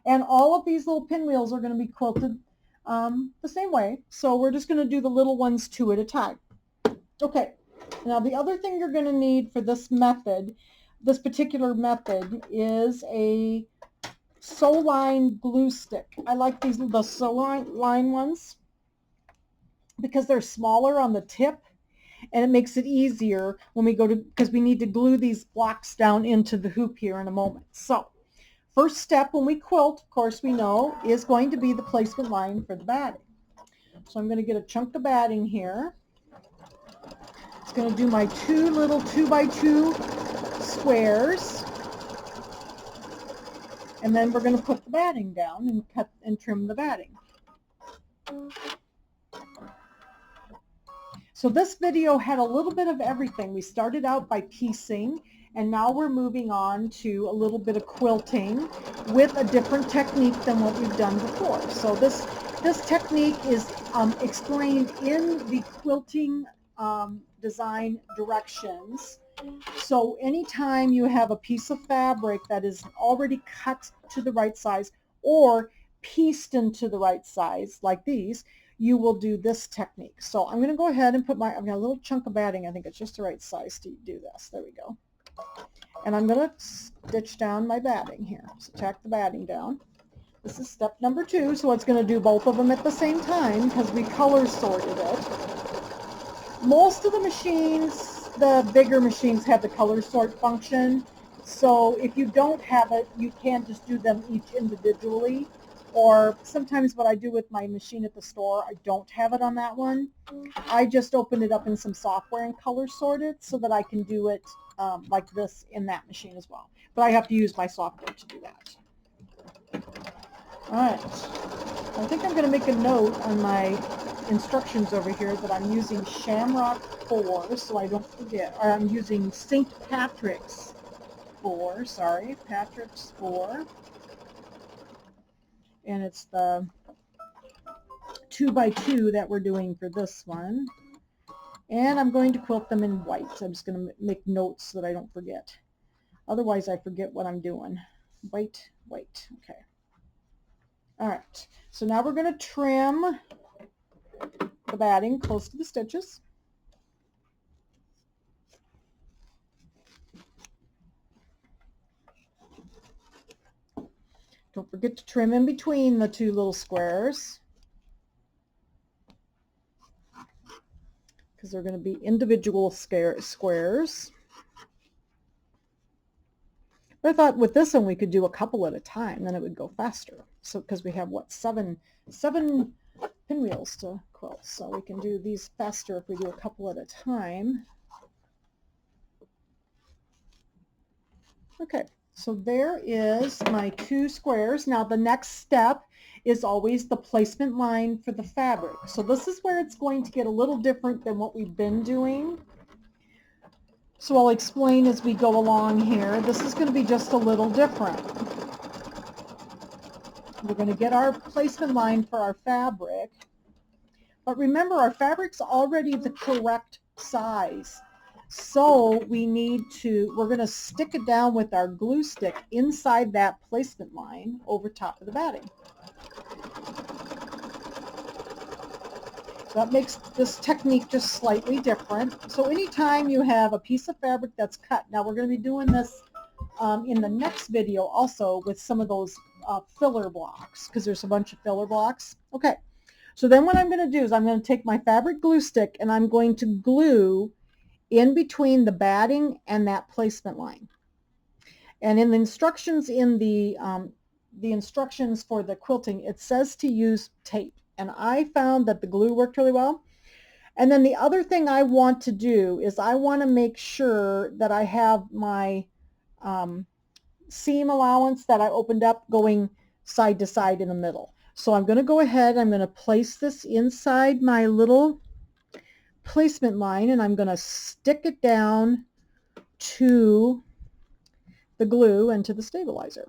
and all of these little pinwheels are going to be quilted the same way, so we're just going to do the little ones 2 at a time. Okay, now the other thing you're going to need for this method, this particular method, is a Soline glue stick. I like the Soline ones because they're smaller on the tip, and it makes it easier when we go to, because we need to glue these blocks down into the hoop here in a moment. So first step when we quilt, of course we know, is going to be the placement line for the batting. So I'm going to get a chunk of batting here. It's going to do my 2 little 2 by 2 squares. And then we're going to put the batting down and cut and trim the batting. So this video had a little bit of everything. We started out by piecing, and now we're moving on to a little bit of quilting with a different technique than what we've done before. So this technique is explained in the quilting design directions. So anytime you have a piece of fabric that is already cut to the right size or pieced into the right size, like these, you will do this technique. So I'm going to go ahead and put I've got a little chunk of batting. I think it's just the right size to do this. There we go. And I'm going to stitch down my batting here. So tack the batting down. This is step number 2, so it's going to do both of them at the same time because we color sorted it. Most of the machines, the bigger machines, have the color sort function. So if you don't have it, you can just do them each individually. Or sometimes what I do with my machine at the store, I don't have it on that one. I just open it up in some software and color sort it so that I can do it like this in that machine as well. But I have to use my software to do that. All right. I think I'm going to make a note on my instructions over here that I'm using Shamrock 4 so I don't forget. Or I'm using St. Patrick's 4, sorry, Patrick's 4. And it's the 2x2 that we're doing for this one. And I'm going to quilt them in white. I'm just going to make notes so that I don't forget. Otherwise I forget what I'm doing. White, white, okay. All right, so now we're going to trim the batting close to the stitches. Don't forget to trim in between the two little squares because they're going to be individual squares. But I thought with this one we could do a couple at a time, then it would go faster. So because we have what, seven pinwheels to quilt, so we can do these faster if we do a couple at a time. Okay, so there is my 2 squares. Now the next step is always the placement line for the fabric. So this is where it's going to get a little different than what we've been doing. So I'll explain as we go along here. This is going to be just a little different. We're going to get our placement line for our fabric. But remember, our fabric's already the correct size. So we're going to stick it down with our glue stick inside that placement line over top of the batting. So that makes this technique just slightly different. So anytime you have a piece of fabric that's cut, now we're going to be doing this in the next video also with some of those filler blocks, because there's a bunch of filler blocks. Okay, so then what I'm going to do is I'm going to take my fabric glue stick and I'm going to glue in between the batting and that placement line. And in the instructions the instructions for the quilting, it says to use tape. And I found that the glue worked really well. And then the other thing I want to do is I want to make sure that I have my seam allowance that I opened up going side to side in the middle. So I'm going to go ahead, I'm going to place this inside my little placement line and I'm going to stick it down to the glue and to the stabilizer.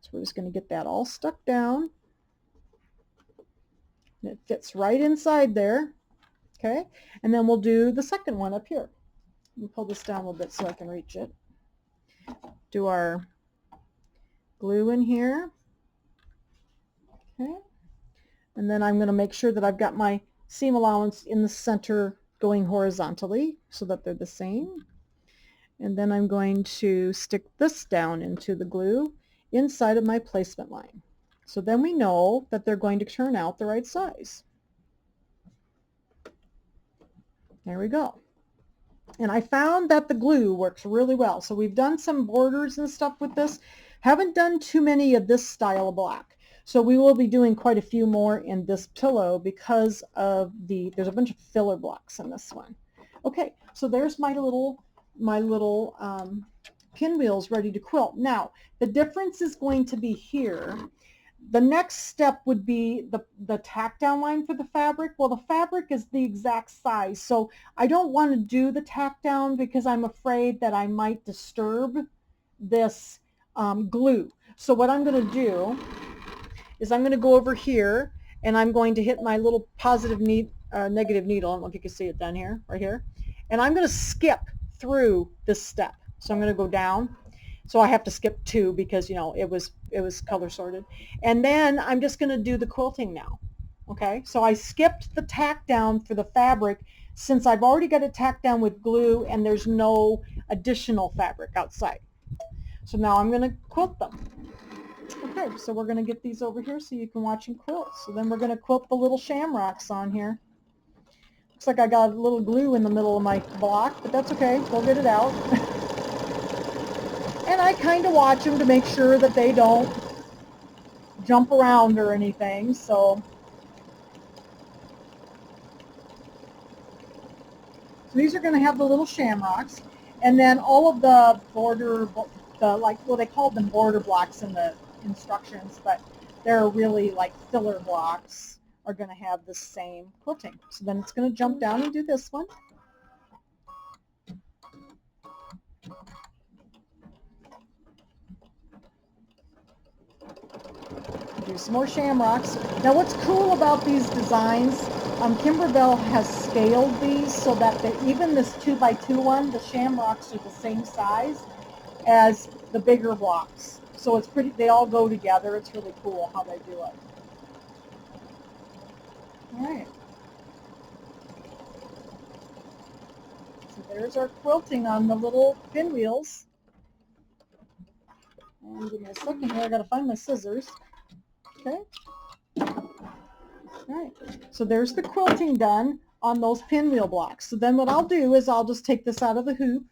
So we're just going to get that all stuck down. And it fits right inside there. Okay, and then we'll do the second one up here. Let me pull this down a little bit so I can reach it. Do our glue in here. Okay, and then I'm going to make sure that I've got my seam allowance in the center going horizontally so that they're the same. And then I'm going to stick this down into the glue inside of my placement line. So then we know that they're going to turn out the right size. There we go. And I found that the glue works really well. So we've done some borders and stuff with this. Haven't done too many of this style of block. So we will be doing quite a few more in this pillow because of there's a bunch of filler blocks in this one. Okay, so there's my little pinwheels ready to quilt. Now, the difference is going to be here. The next step would be the tack down line for the fabric. Well, the fabric is the exact size, so I don't want to do the tack down because I'm afraid that I might disturb this glue. So what I'm going to do is I'm going to go over here and I'm going to hit my little positive negative needle. I don't know if you can see it down here, right here. And I'm going to skip through this step. So I'm going to go down. So I have to skip 2 because, you know, it was color sorted. And then I'm just going to do the quilting now. Okay, so I skipped the tack down for the fabric since I've already got it tacked down with glue and there's no additional fabric outside. So now I'm going to quilt them. Okay, so we're going to get these over here so you can watch them quilt. So then we're going to quilt the little shamrocks on here. Looks like I got a little glue in the middle of my block, but that's okay. We'll get it out. And I kind of watch them to make sure that they don't jump around or anything. So these are going to have the little shamrocks. And then all of the border, they called them border blocks in the instructions, but they're really like filler blocks, are going to have the same quilting. So then it's going to jump down and do this one. Do some more shamrocks. Now what's cool about these designs, Kimberbell has scaled these so that even this 2x2 one, the shamrocks are the same size as the bigger blocks. So it's pretty, they all go together. It's really cool how they do it. All right. So there's our quilting on the little pinwheels. And give me a second here, I gotta find my scissors. Okay. All right. So there's the quilting done on those pinwheel blocks. So then what I'll do is I'll just take this out of the hoop.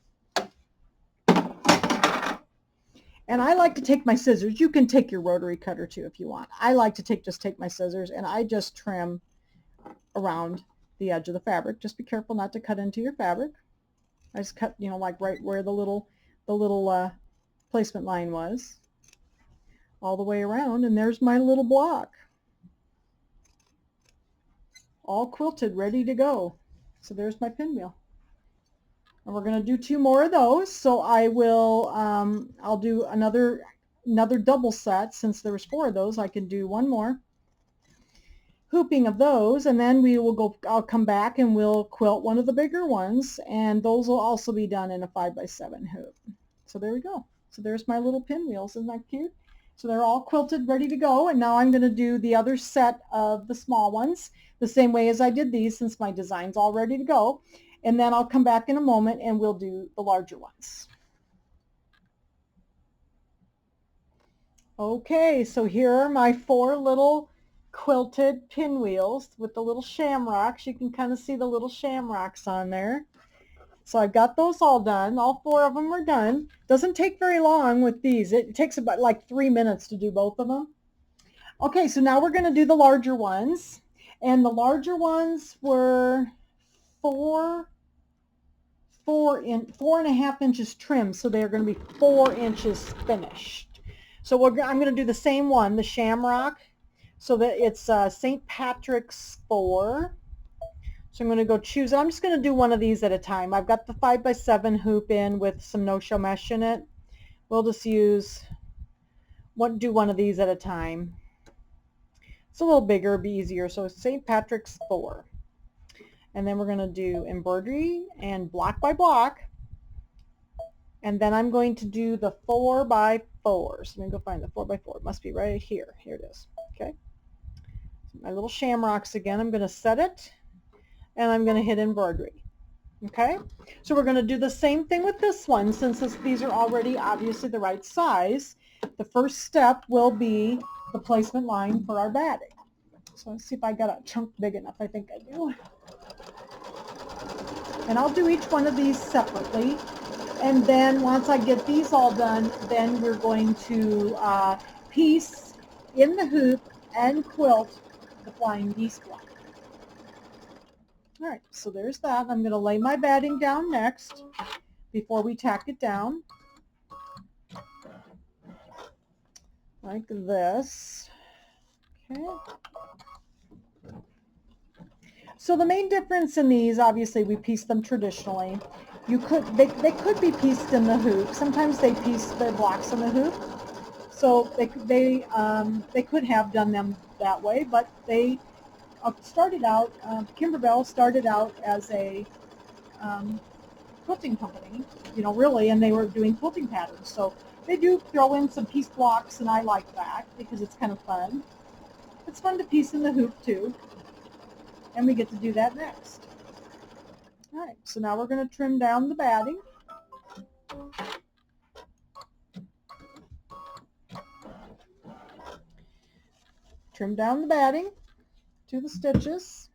And I like to take my scissors. You can take your rotary cutter too if you want. I like to just take my scissors and I just trim around the edge of the fabric. Just be careful not to cut into your fabric. I just cut, like right where the little placement line was, all the way around, and there's my little block, all quilted, ready to go. So there's my pinwheel. And we're going to do 2 more of those. So I will, I'll do another double set. Since there was 4 of those, I can do 1 more hooping of those, and then we will go, I'll come back and we'll quilt one of the bigger ones, and those will also be done in a 5x7 hoop. So there we go. So there's my little pinwheels. Isn't that cute? So they're all quilted, ready to go, and now I'm going to do the other set of the small ones the same way as I did these, since my design's all ready to go. And then I'll come back in a moment and we'll do the larger ones. Okay, so here are my 4 little quilted pinwheels with the little shamrocks. You can kind of see the little shamrocks on there. So I've got those all done. All 4 of them are done. Doesn't take very long with these. It takes about like 3 minutes to do both of them. Okay, so now we're going to do the larger ones. And the larger ones were 4.5 inches trim, so they're going to be 4 inches finished. So I'm going to do the same one, the shamrock, so that it's St. Patrick's 4. So I'm going to go choose. I'm just going to do one of these at a time. I've got the 5x7 hoop in with some no-show mesh in it. We'll just do one of these at a time. It's a little bigger, it'll be easier. So St. Patrick's 4. And then we're going to do embroidery and block by block. And then I'm going to do the 4x4. So let me go find the 4x4. It must be right here. Here it is. Okay. My little shamrocks again. I'm going to set it. And I'm going to hit embroidery. Okay. So we're going to do the same thing with this one, since these are already obviously the right size. The first step will be the placement line for our batting. So let's see if I got a chunk big enough. I think I do. And I'll do each one of these separately. And then once I get these all done, then we're going to piece in the hoop and quilt the Flying Geese block. All right, so there's that. I'm going to lay my batting down next before we tack it down. Like this. Okay. So the main difference in these, obviously we piece them traditionally. They could be pieced in the hoop. Sometimes they piece their blocks in the hoop. So they could have done them that way, but they started out, Kimberbell started out as a quilting company, really, and they were doing quilting patterns. So they do throw in some piece blocks, and I like that because it's kind of fun. It's fun to piece in the hoop too, and we get to do that next. All right, so now we're going to trim down the batting. trim down the batting to the stitches.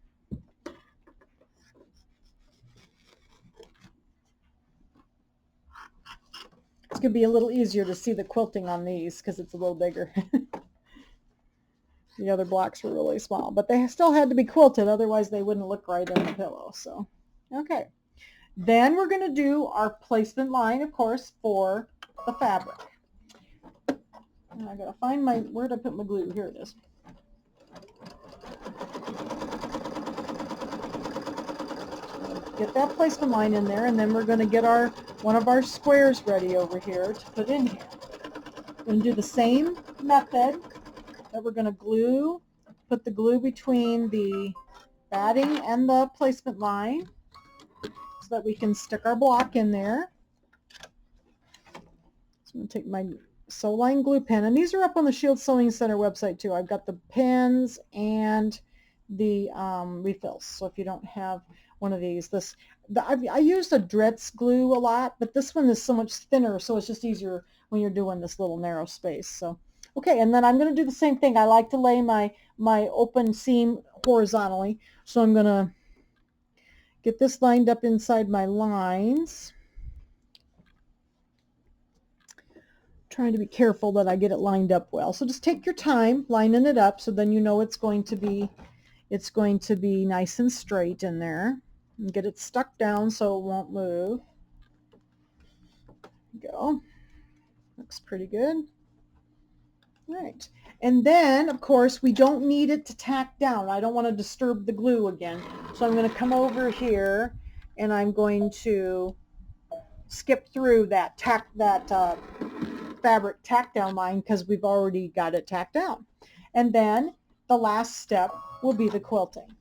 It's going to be a little easier to see the quilting on these because it's a little bigger. The other blocks were really small, but they still had to be quilted, otherwise they wouldn't look right in the pillow. So, okay. Then we're going to do our placement line, of course, for the fabric. And I got to find my, where did I put my glue? Here it is. Get that placement line in there, and then we're going to get our one of our squares ready over here to put in here. We're going to do the same method that we're going to glue, put the glue between the batting and the placement line so that we can stick our block in there. So I'm going to take my Sew Line glue pen, and these are up on the Shield Sewing Center website too. I've got the pens and the refills, so if you don't have one of these, I used a Dritz glue a lot, but this one is so much thinner, so it's just easier when you're doing this little narrow space. So okay, and then I'm going to do the same thing. I like to lay my open seam horizontally, so I'm going to get this lined up inside my lines. Trying to be careful that I get it lined up well. So just take your time lining it up, so then you know it's going to be nice and straight in there. And get it stuck down so it won't move. There you go. Looks pretty good. All right. And then, of course, we don't need it to tack down. I don't want to disturb the glue again. So I'm going to come over here and I'm going to skip through that fabric tack down line because we've already got it tacked down. And then the last step will be the quilting.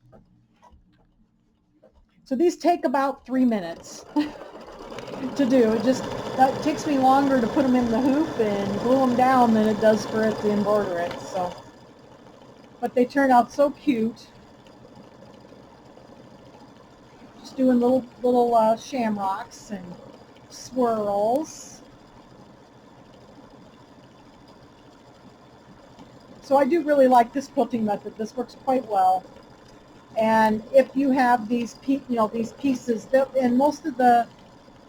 So these take about 3 minutes to do. That takes me longer to put them in the hoop and glue them down than it does for it to embroider it. So, but they turn out so cute. Just doing little shamrocks and swirls. So I do really like this quilting method. This works quite well. And if you have these pieces, and most of the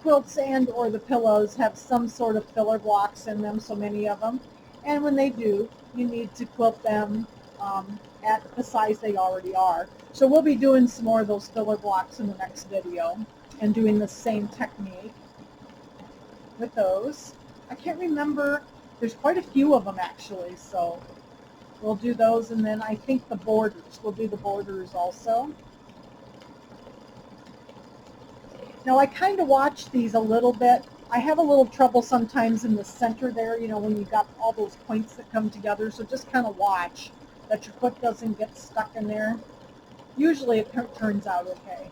quilts and or the pillows have some sort of filler blocks in them, so many of them. And when they do, you need to quilt them at the size they already are. So we'll be doing some more of those filler blocks in the next video and doing the same technique with those. I can't remember, there's quite a few of them actually, so we'll do those, and then I think the borders. We'll do the borders also. Now I kind of watch these a little bit. I have a little trouble sometimes in the center there, when you've got all those points that come together, so just kind of watch that your foot doesn't get stuck in there. Usually it turns out okay.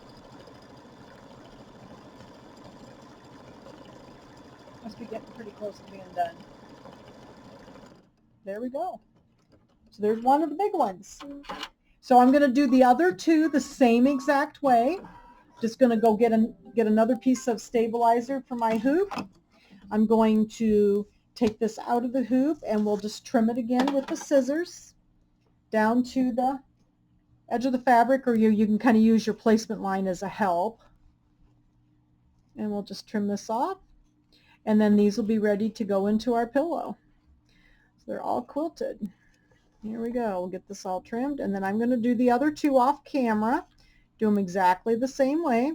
Must be getting pretty close to being done. There we go. So there's one of the big ones. So I'm going to do the other two the same exact way. Just going to go get another piece of stabilizer for my hoop. I'm going to take this out of the hoop and we'll just trim it again with the scissors down to the edge of the fabric, or you can kind of use your placement line as a help. And we'll just trim this off. And then these will be ready to go into our pillow. So they're all quilted. Here we go. We'll get this all trimmed, and then I'm going to do the other two off camera, do them exactly the same way,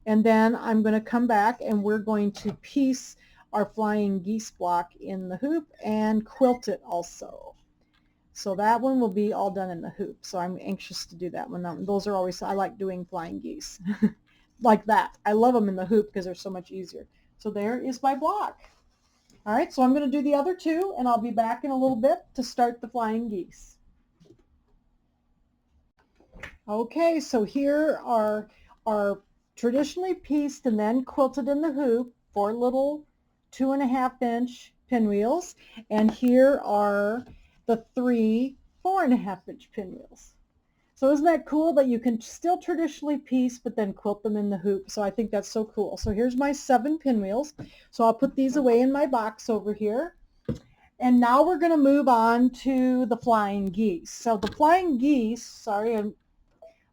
and then I'm going to come back and we're going to piece our Flying Geese block in the hoop and quilt it also. So that one will be all done in the hoop, so I'm anxious to do that one. Those are always, I like doing Flying Geese like that. I love them in the hoop because they're so much easier. So there is my block. All right, so I'm going to do the other two, and I'll be back in a little bit to start the Flying Geese. Okay, so here are our traditionally pieced and then quilted in the hoop 4 little 2.5-inch pinwheels, and here are the 3 4.5-inch pinwheels. So isn't that cool that you can still traditionally piece but then quilt them in the hoop? So I think that's so cool. So here's my 7 pinwheels. So I'll put these away in my box over here. And now we're going to move on to the flying geese. So the flying geese, sorry, I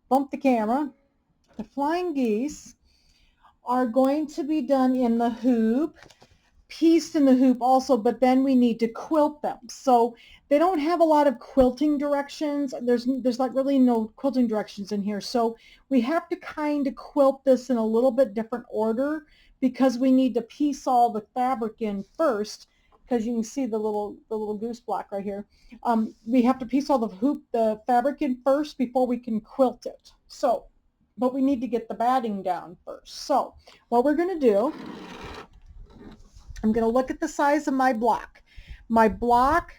bumped the camera. The flying geese are going to be done in the hoop, pieced in the hoop also, but then we need to quilt them. So they don't have a lot of quilting directions. There's like really no quilting directions in here. So we have to kind of quilt this in a little bit different order because we need to piece all the fabric in first, because you can see the little goose block right here. We have to piece all the fabric in first before we can quilt it. So, but we need to get the batting down first. So what we're going to do, I'm going to look at the size of my block. My block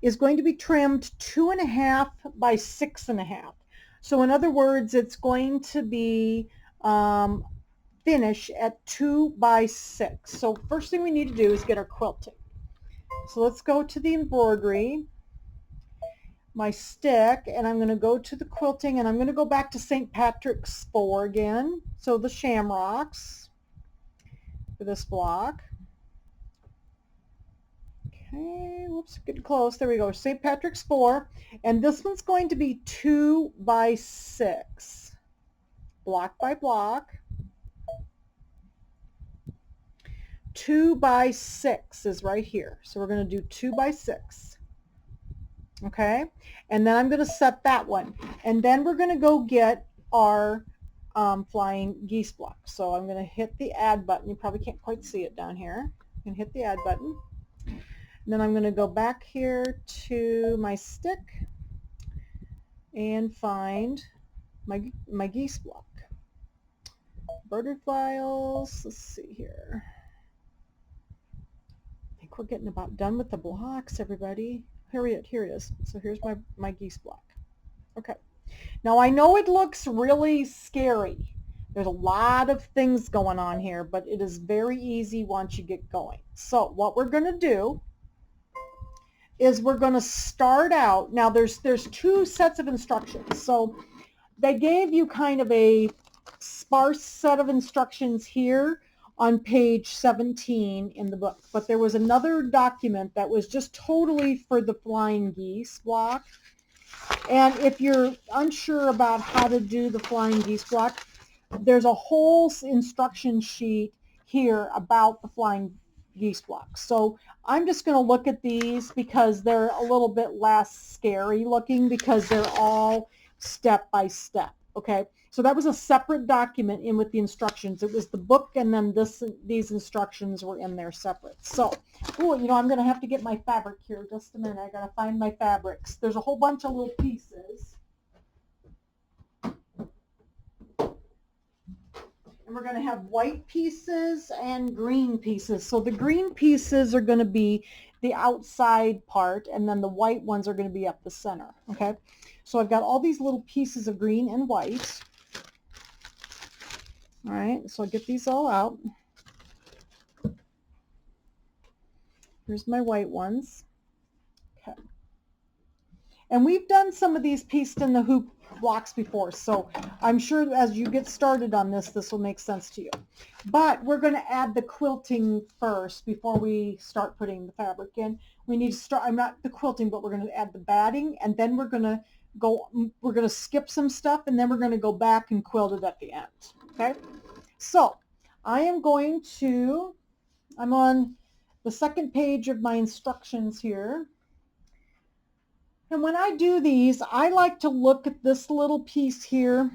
is going to be trimmed 2.5 by 6.5. So in other words, it's going to be finish at 2 by 6. So first thing we need to do is get our quilting. So let's go to the embroidery, my stick, and I'm going to go to the quilting, and I'm going to go back to St. Patrick's 4 again. So the shamrocks for this block. Okay, whoops, getting close. There we go. St. Patrick's 4. And this one's going to be 2 by 6. Block by block. 2 by 6 is right here. So we're going to do 2 by 6. Okay, and then I'm going to set that one. And then we're going to go get our flying geese block. So I'm going to hit the add button. You probably can't quite see it down here. You can hit the add button. And then I'm going to go back here to my stick and find my geese block. Embroidered files, let's see here. I think we're getting about done with the blocks, everybody. Here it is. So here's my geese block. Okay. Now I know it looks really scary. There's a lot of things going on here, but it is very easy once you get going. So what we're going to do is we're going to start out. Now there's 2 sets of instructions. So they gave you kind of a sparse set of instructions here on page 17 in the book, but there was another document that was just totally for the flying geese block. And if you're unsure about how to do the flying geese block, there's a whole instruction sheet here about the flying geese block. So I'm just going to look at these because they're a little bit less scary looking because they're all step by step. Okay, so that was a separate document in with the instructions. It was the book, and then these instructions were in there separate. So, oh, you know, I'm going to have to get my fabric here. Just a minute. I got to find my fabrics. There's a whole bunch of little pieces. And we're going to have white pieces and green pieces. So the green pieces are going to be the outside part, and then the white ones are going to be up the center. Okay, so I've got all these little pieces of green and white. All right, so I'll get these all out. Here's my white ones. Okay. And we've done some of these pieced in the hoop blocks before, so I'm sure as you get started on this, this will make sense to you. But we're going to add the quilting first before we start putting the fabric in. We need to start, I'm not the quilting, but we're going to add the batting, and then we're going to skip some stuff, and then we're going to go back and quilt it at the end. Okay, so I'm on the second page of my instructions here. And when I do these, I like to look at this little piece here.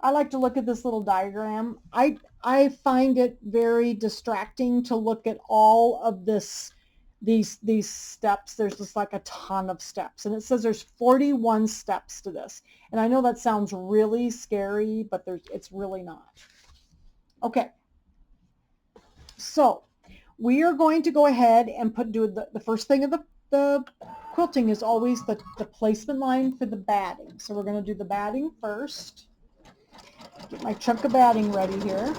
I like to look at this little diagram. I find it very distracting to look at all of these steps. There's just like a ton of steps. And it says there's 41 steps to this. And I know that sounds really scary, but it's really not. Okay. So we are going to go ahead and do the first thing of the quilting is always the placement line for the batting. So we're going to do the batting first. Get my chunk of batting ready here.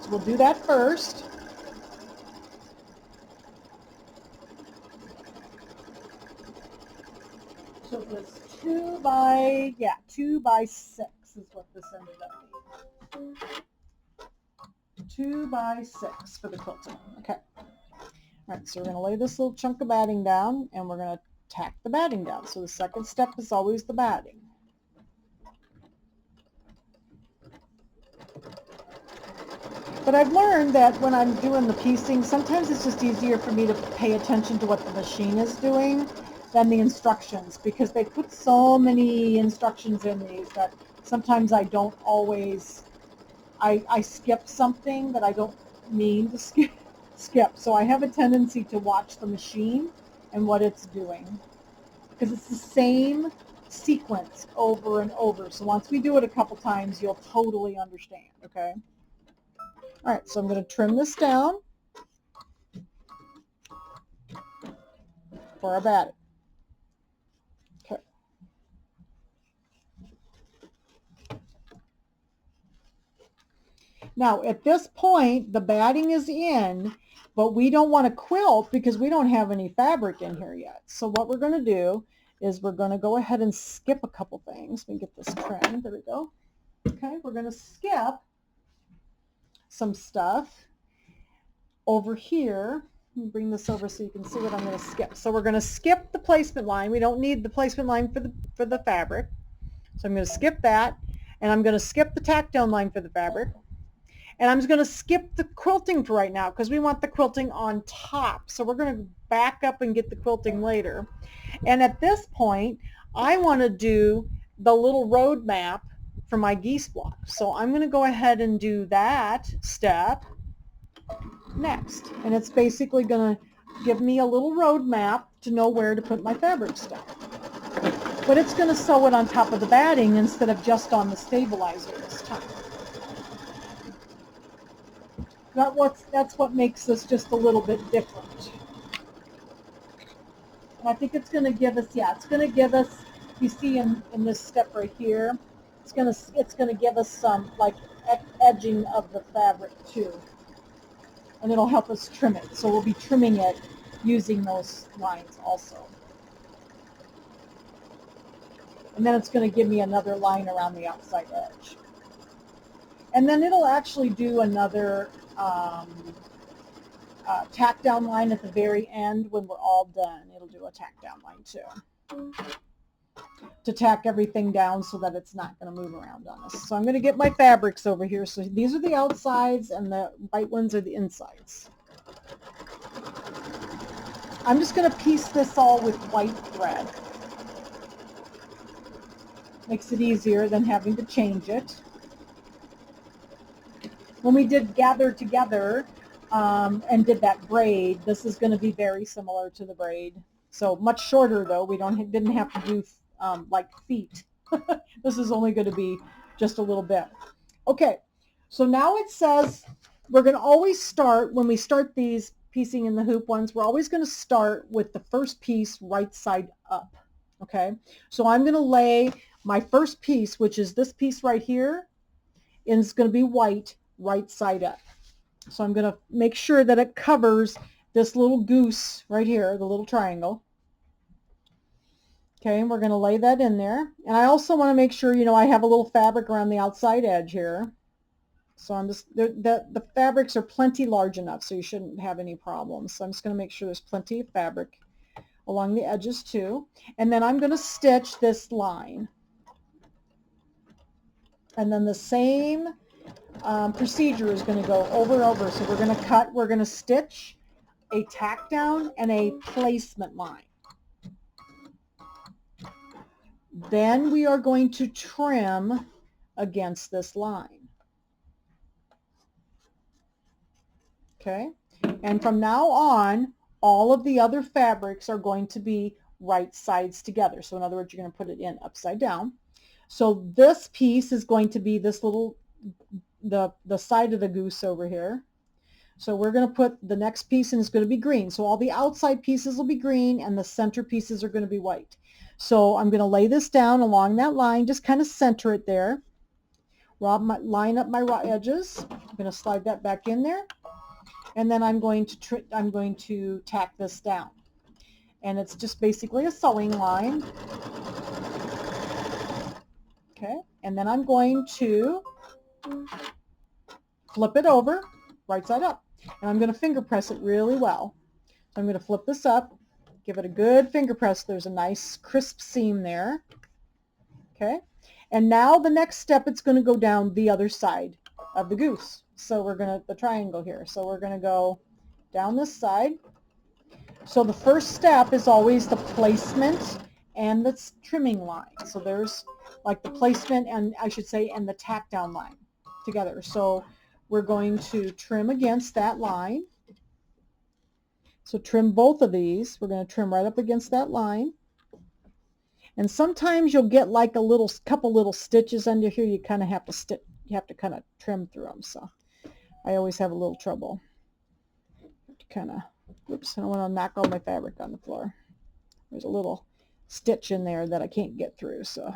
So we'll do that first. So it was 2 by 6 is what this ended up being. 2 by 6 for the quilting. Okay. All right, so we're going to lay this little chunk of batting down, and we're going to tack the batting down. So the second step is always the batting. But I've learned that when I'm doing the piecing, sometimes it's just easier for me to pay attention to what the machine is doing than the instructions, because they put so many instructions in these that sometimes I don't always, I skip something that I don't mean to skip. So I have a tendency to watch the machine and what it's doing, because it's the same sequence over and over. So once we do it a couple times, you'll totally understand, okay? All right, so I'm going to trim this down for our batting. Okay. Now, at this point, the batting is in, but we don't want to quilt because we don't have any fabric in here yet. So what we're going to do is we're going to go ahead and skip a couple things. Let me get this trimmed. There we go. Okay, we're going to skip some stuff over here. Let me bring this over so you can see what I'm going to skip. So we're going to skip the placement line. We don't need the placement line for the fabric. So I'm going to skip that, and I'm going to skip the tack down line for the fabric. And I'm just going to skip the quilting for right now because we want the quilting on top. So we're going to back up and get the quilting later. And at this point, I want to do the little road map for my geese block. So I'm going to go ahead and do that step next. And it's basically going to give me a little road map to know where to put my fabric stuff. But it's going to sew it on top of the batting instead of just on the stabilizer this time. That's what makes this just a little bit different. And I think it's going to give us, it's going to give us, you see in this step right here, it's going to give us some like edging of the fabric too. And it'll help us trim it. So we'll be trimming it using those lines also. And then it's going to give me another line around the outside edge. And then it'll actually do another tack down line at the very end when we're all done. It'll do a tack down line too, to tack everything down so that it's not going to move around on us. So I'm going to get my fabrics over here. So these are the outsides and the white ones are the insides. I'm just going to piece this all with white thread. Makes it easier than having to change it. When we did gather together and did that braid, this is going to be very similar to the braid. So much shorter though. We didn't have to do like feet. This is only going to be just a little bit. Okay, so now it says we're going to always start, when we start these piecing in the hoop ones, we're always going to start with the first piece right side up. Okay, so I'm going to lay my first piece, which is this piece right here, and it's going to be white right side up. So I'm going to make sure that it covers this little goose right here, the little triangle. Okay, and we're going to lay that in there. And I also want to make sure, I have a little fabric around the outside edge here. So I'm just, the fabrics are plenty large enough, so you shouldn't have any problems. So I'm just going to make sure there's plenty of fabric along the edges too. And then I'm going to stitch this line. And then the same procedure is going to go over and over. So we're going to cut, we're going to stitch a tack down and a placement line. Then we are going to trim against this line. Okay, and from now on, all of the other fabrics are going to be right sides together. So in other words, you're going to put it in upside down. So this piece is going to be this little, the side of the goose over here. So we're going to put the next piece, and it's going to be green. So all the outside pieces will be green, and the center pieces are going to be white. So I'm going to lay this down along that line, just kind of center it there. Line up my raw edges. I'm going to slide that back in there. And then I'm going to tack this down. And it's just basically a sewing line. Okay, and then I'm going to flip it over right side up. And I'm going to finger press it really well. So I'm going to flip this up, give it a good finger press. There's a nice crisp seam there. Okay. And now the next step, it's going to go down the other side of the goose. So we're going to, the triangle here. So we're going to go down this side. So the first step is always the placement and the trimming line. So there's like the placement and I should say, and the tack down line together. So we're going to trim against that line. So trim both of these. We're going to trim right up against that line. And sometimes you'll get like a couple little stitches under here. You kind of have to kind of trim through them. So I always have a little trouble. Kind of, oops, I don't want to knock all my fabric on the floor. There's a little stitch in there that I can't get through. So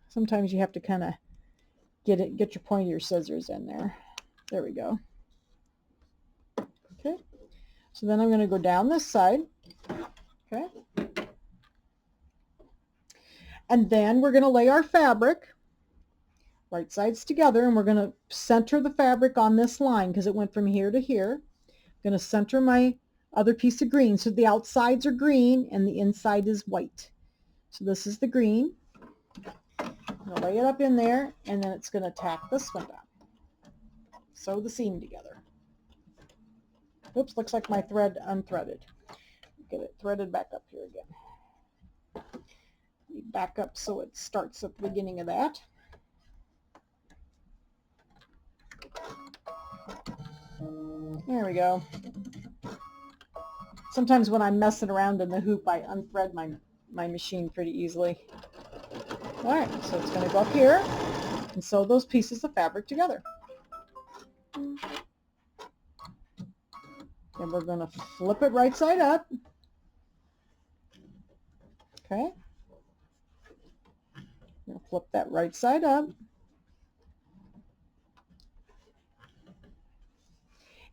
sometimes you have to kind of get your point of your scissors in there. There we go. Okay. So then I'm going to go down this side. Okay. And then we're going to lay our fabric right sides together, and we're going to center the fabric on this line because it went from here to here. I'm going to center my other piece of green. So the outsides are green and the inside is white. So this is the green. I'm going to lay it up in there, and then it's going to tack this one down. Sew the seam together. Oops, looks like my thread unthreaded. Get it threaded back up here again. Back up so it starts at the beginning of that. There we go. Sometimes when I'm messing around in the hoop, I unthread my machine pretty easily. All right, so it's going to go up here and sew those pieces of fabric together. And we're going to flip it right side up. Okay. I'm going to flip that right side up.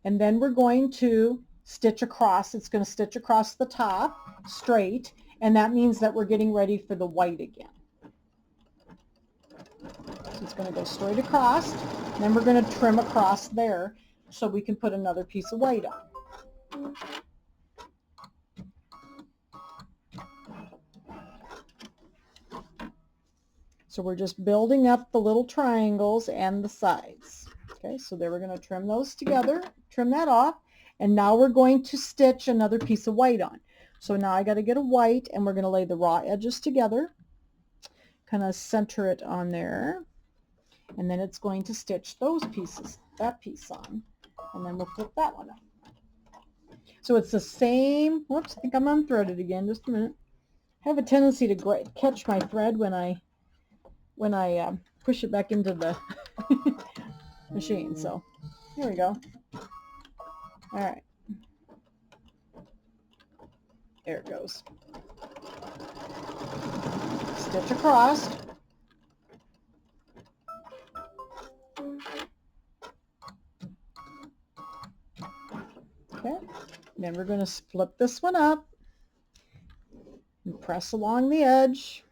And then we're going to stitch across. It's going to stitch across the top straight, and that means that we're getting ready for the white again. So it's going to go straight across, and then we're going to trim across there so we can put another piece of white on. So we're just building up the little triangles and the sides. Okay, so there we're going to trim those together, trim that off, and now we're going to stitch another piece of white on. So now I got to get a white, and we're going to lay the raw edges together, kind of center it on there, and then it's going to stitch those pieces, that piece on, and then we'll flip that one up. So it's the same, whoops, I think I'm unthreaded again, just a minute. I have a tendency to catch my thread when I push it back into the machine. So here we go. All right. There it goes. Stitch across. Okay. Then we're going to flip this one up and press along the edge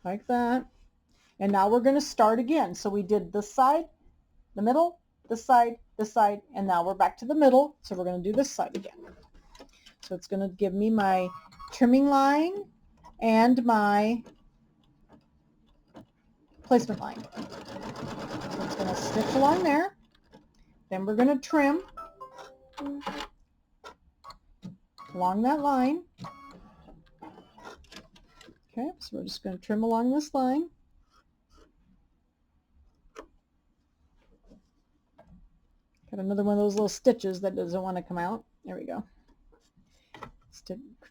like that. And now we're going to start again. So we did this side, the middle, this side, and now we're back to the middle. So we're going to do this side again. So it's going to give me my trimming line and my placement line. So it's going to stitch along there. Then we're going to trim along that line. Okay, so we're just going to trim along this line. Got another one of those little stitches that doesn't want to come out. There we go.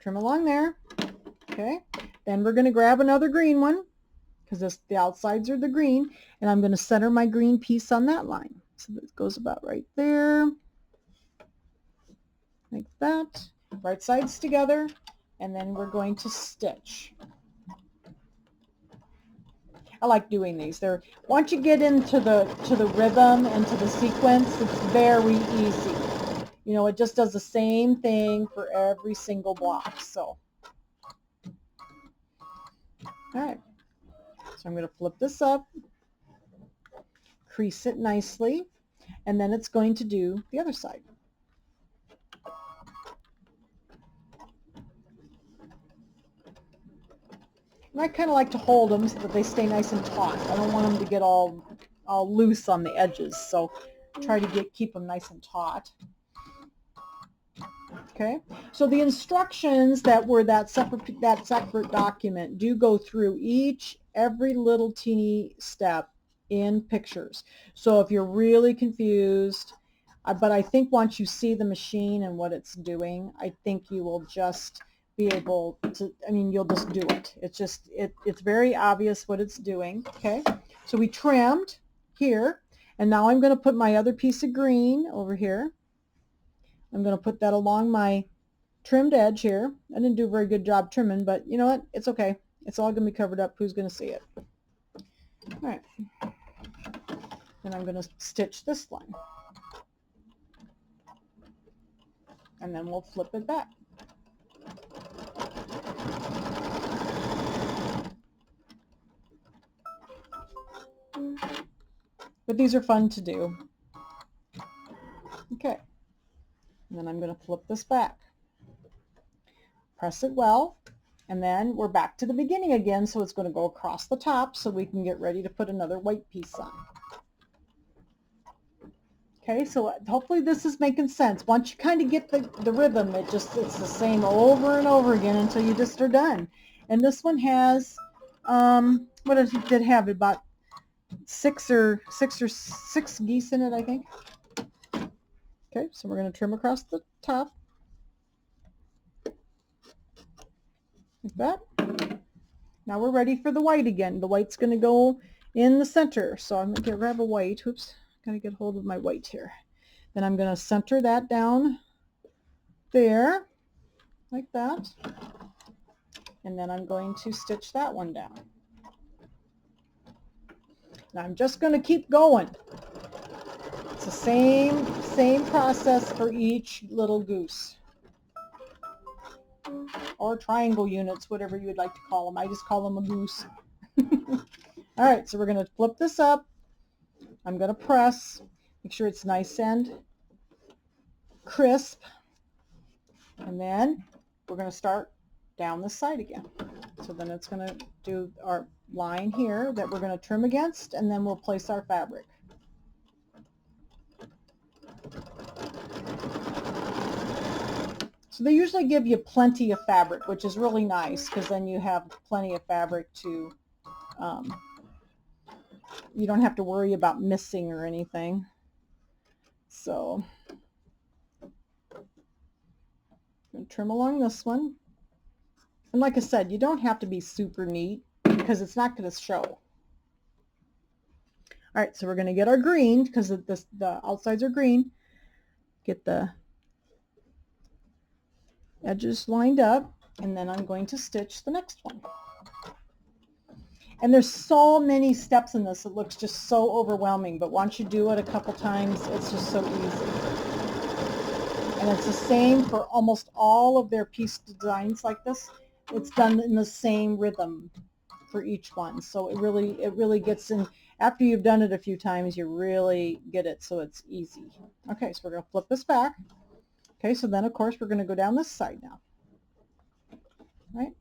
Trim along there. Okay, then we're going to grab another green one because the outsides are the green, and I'm going to center my green piece on that line. So that goes about right there, like that. Right sides together, and then we're going to stitch. I like doing these. Once you get into the rhythm and to the sequence, it's very easy. You know, it just does the same thing for every single block. So, all right. So I'm going to flip this up, crease it nicely, and then it's going to do the other side. And I kind of like to hold them so that they stay nice and taut. I don't want them to get all loose on the edges, so try to keep them nice and taut. Okay, so the instructions that were that separate document do go through every little teeny step in pictures. So if you're really confused, but I think once you see the machine and what it's doing, I think you will just be able to, I mean, you'll just do it. It's very obvious what it's doing. Okay, so we trimmed here, and now I'm going to put my other piece of green over here. I'm going to put that along my trimmed edge here. I didn't do a very good job trimming, but you know what? It's okay. It's all going to be covered up. Who's going to see it? All right. Then I'm going to stitch this line. And then we'll flip it back. But these are fun to do. Okay. And then I'm going to flip this back. Press it well, and then we're back to the beginning again, so it's going to go across the top so we can get ready to put another white piece on. Okay, so hopefully this is making sense. Once you kind of get the rhythm, it's the same over and over again until you just are done. And this one has, what did it have? About six geese in it, I think. Okay, so we're going to trim across the top. Like that. Now we're ready for the white again. The white's going to go in the center. So I'm going to grab a white. Oops, got to get hold of my white here. Then I'm going to center that down there, like that. And then I'm going to stitch that one down. Now I'm just going to keep going. It's the same process for each little goose. Or triangle units, whatever you would like to call them. I just call them a goose. All right, so we're going to flip this up. I'm going to press. Make sure it's nice and crisp. And then we're going to start down this side again. So then it's going to do our line here that we're going to trim against, and then we'll place our fabric. So they usually give you plenty of fabric, which is really nice because then you have plenty of fabric to, you don't have to worry about missing or anything. So I'm going to trim along this one. And like I said, you don't have to be super neat because it's not going to show. All right, so we're going to get our green because the outsides are green. Get the edges lined up, and then I'm going to stitch the next one. And there's so many steps in this, it looks just so overwhelming, but once you do it a couple times, it's just so easy. And it's the same for almost all of their piece designs like this. It's done in the same rhythm for each one. So it really gets in. After you've done it a few times, you really get it, so it's easy. Okay, so we're going to flip this back. Okay, so then of course we're going to go down this side now. Right?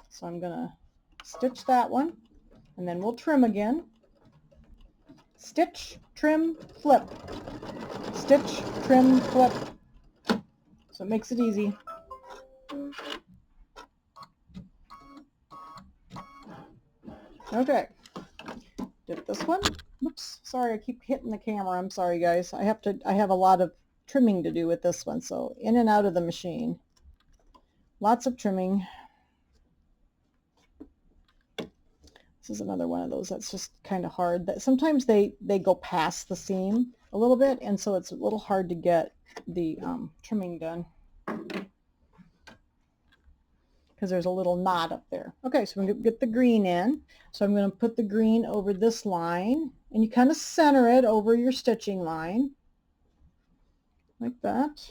So I'm going to stitch that one, and then we'll trim again. Stitch, trim, flip. Stitch, trim, flip. So it makes it easy. Okay. Did this one. Oops, sorry, I keep hitting the camera. I'm sorry, guys. I have a lot of trimming to do with this one, so in and out of the machine. Lots of trimming. This is another one of those that's just kind of hard. That sometimes they go past the seam a little bit, and so it's a little hard to get the trimming done because there's a little knot up there. Okay, so I'm going to get the green in. So I'm going to put the green over this line, and you kind of center it over your stitching line like that.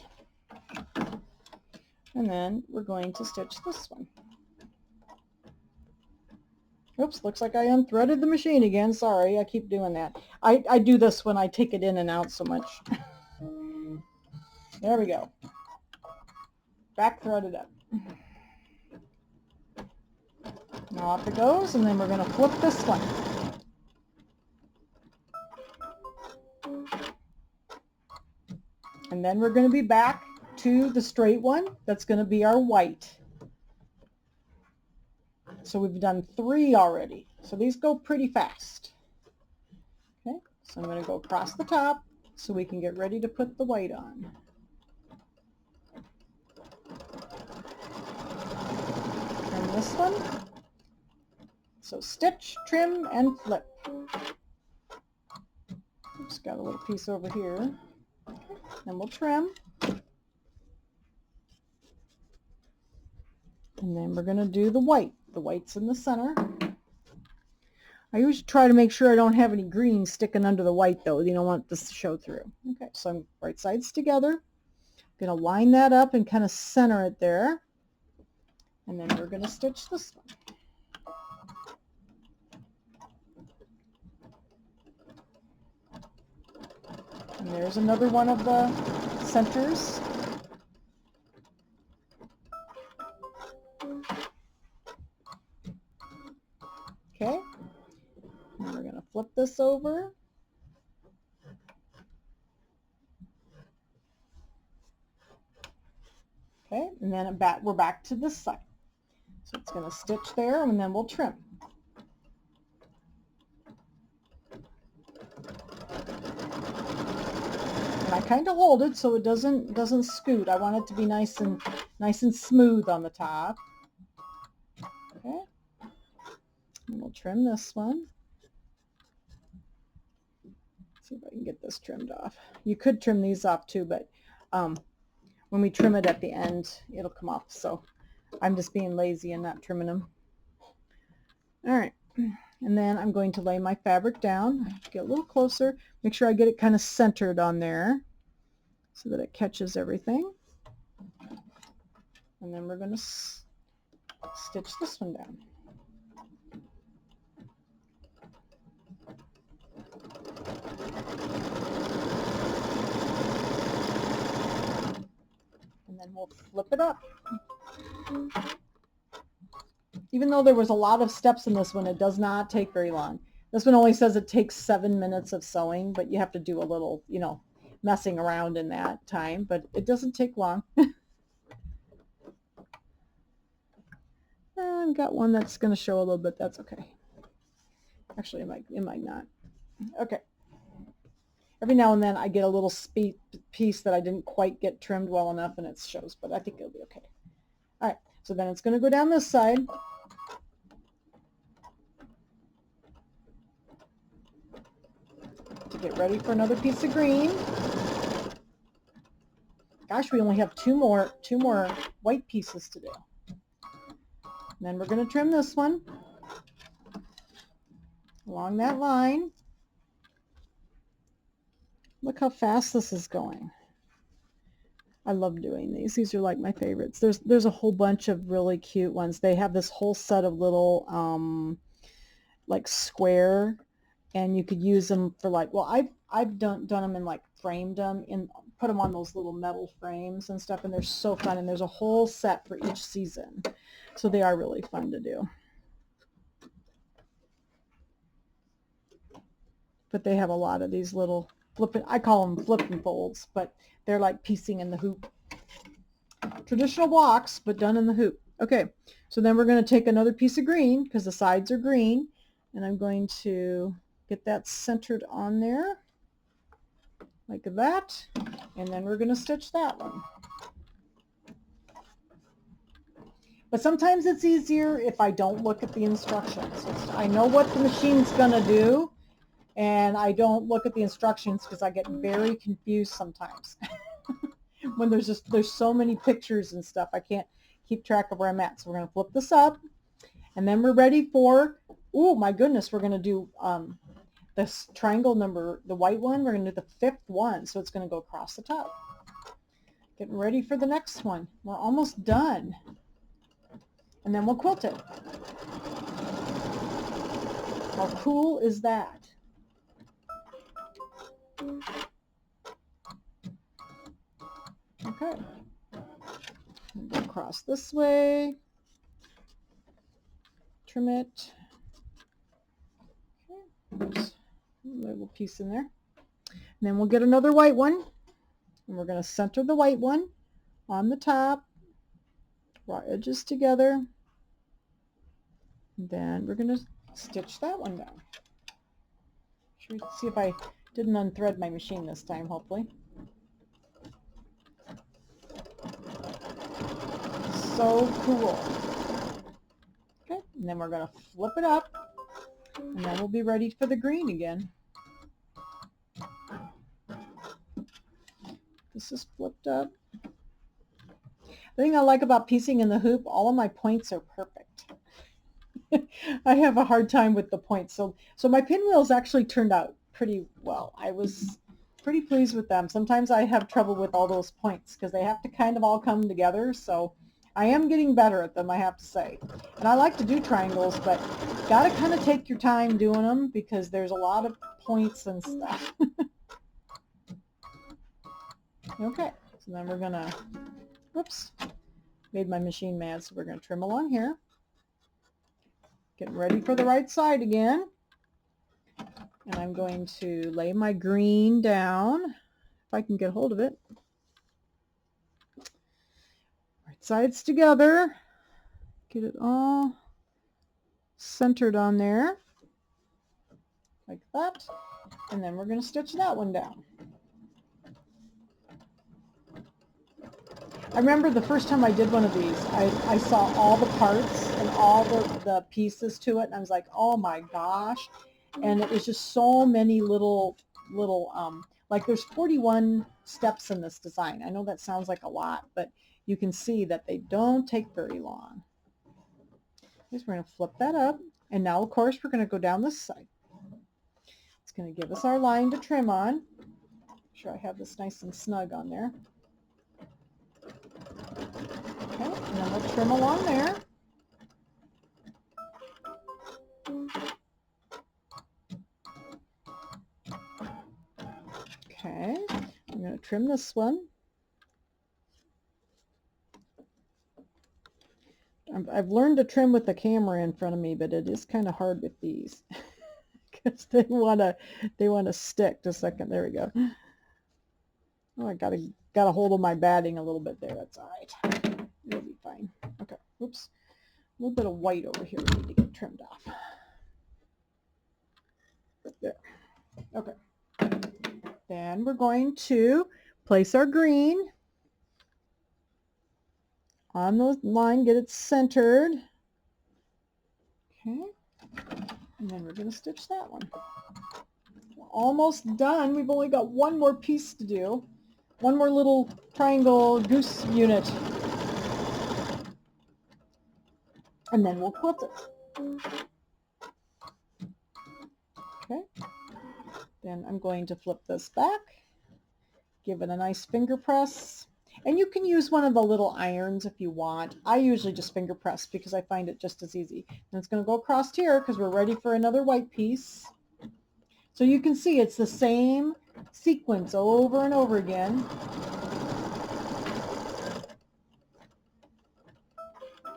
And then we're going to stitch this one. Oops, looks like I unthreaded the machine again. Sorry, I keep doing that. I do this when I take it in and out so much. There we go. Back threaded up. Now off it goes, and then we're going to flip this one. And then we're going to be back to the straight one. That's going to be our white. So we've done 3 already. So these go pretty fast. Okay, so I'm going to go across the top so we can get ready to put the white on. Trim this one. So stitch, trim, and flip. Oops, got a little piece over here. Okay, then we'll trim. And then we're going to do the white. The white's in the center. I usually try to make sure I don't have any green sticking under the white though. You don't want this to show through. Okay, so I'm right sides together. I'm going to line that up and kind of center it there. And then we're going to stitch this one. And there's another one of the centers. Okay, and we're going to flip this over. Okay, and then we're back to this side. So it's going to stitch there, and then we'll trim. And I kind of hold it so it doesn't scoot. I want it to be nice and smooth on the top. Okay, and we'll trim this one. Let's see if I can get this trimmed off. You could trim these off too, but when we trim it at the end, it'll come off. So I'm just being lazy and not trimming them. All right, and then I'm going to lay my fabric down. Get a little closer. Make sure I get it kind of centered on there so that it catches everything. And then we're going to stitch this one down. And then we'll flip it up. Even though there was a lot of steps in this one, it does not take very long. This one only says it takes 7 minutes of sewing, but you have to do a little, you know, messing around in that time, but it doesn't take long. I've got one that's going to show a little bit. That's okay. Actually, it might not. Okay. Every now and then I get a little piece that I didn't quite get trimmed well enough and it shows, but I think it'll be okay. All right, so then it's going to go down this side. To get ready for another piece of green. Gosh, we only have two more white pieces to do. And then we're going to trim this one along that line. Look how fast this is going. I love doing these. These are like my favorites. There's a whole bunch of really cute ones. They have this whole set of little like square, and you could use them for like, well, I've done them and like framed them and put them on those little metal frames and stuff, and they're so fun. And there's a whole set for each season, so they are really fun to do. But they have a lot of these little I call them flip and folds, but they're like piecing in the hoop. Traditional blocks, but done in the hoop. Okay, so then we're going to take another piece of green because the sides are green, and I'm going to get that centered on there like that, and then we're going to stitch that one. But sometimes it's easier if I don't look at the instructions. I know what the machine's going to do, and I don't look at the instructions because I get very confused sometimes. When there's so many pictures and stuff, I can't keep track of where I'm at. So we're going to flip this up, and then we're ready for, oh my goodness, we're going to do this triangle number, the white one. We're going to do the 5th one, so it's going to go across the top. Getting ready for the next one. We're almost done. And then we'll quilt it. How cool is that? Okay. Go across this way. Trim it. Okay. Oops. A little piece in there. And then we'll get another white one. And we're going to center the white one on the top. Draw edges together. And then we're going to stitch that one down. See if I didn't unthread my machine this time, hopefully. So cool. Okay, and then we're going to flip it up, and then we'll be ready for the green again. This is flipped up. The thing I like about piecing in the hoop, all of my points are perfect. I have a hard time with the points. So my pinwheels actually turned out pretty well. I was pretty pleased with them. Sometimes I have trouble with all those points because they have to kind of all come together. So I am getting better at them, I have to say. And I like to do triangles, but got to kind of take your time doing them because there's a lot of points and stuff. Okay, so then we're going to, whoops, made my machine mad, so we're going to trim along here. Getting ready for the right side again. And I'm going to lay my green down, if I can get hold of it. Right sides together. Get it all centered on there, like that. And then we're going to stitch that one down. I remember the first time I did one of these, I saw all the parts and all the pieces to it, and I was like, oh my gosh. And it was just so many little, like there's 41 steps in this design. I know that sounds like a lot, but you can see that they don't take very long. We're going to flip that up. And now, of course, we're going to go down this side. It's going to give us our line to trim on. Make sure I have this nice and snug on there. Okay, and then we'll trim along there. Okay, I'm going to trim this one. I've learned to trim with the camera in front of me, but it is kind of hard with these because they want to stick. Just a second, there we go. Oh, I got a hold of my batting a little bit there. That's all right. It'll be fine. Okay. Oops. A little bit of white over here we need to get trimmed off. Right there. Okay. Then we're going to place our green on the line, get it centered. Okay. And then we're going to stitch that one. We're almost done. We've only got one more piece to do. One more little triangle goose unit. And then we'll quilt it. Okay. Then I'm going to flip this back, give it a nice finger press. And you can use one of the little irons if you want. I usually just finger press because I find it just as easy. And it's going to go across here because we're ready for another white piece. So you can see it's the same sequence over and over again.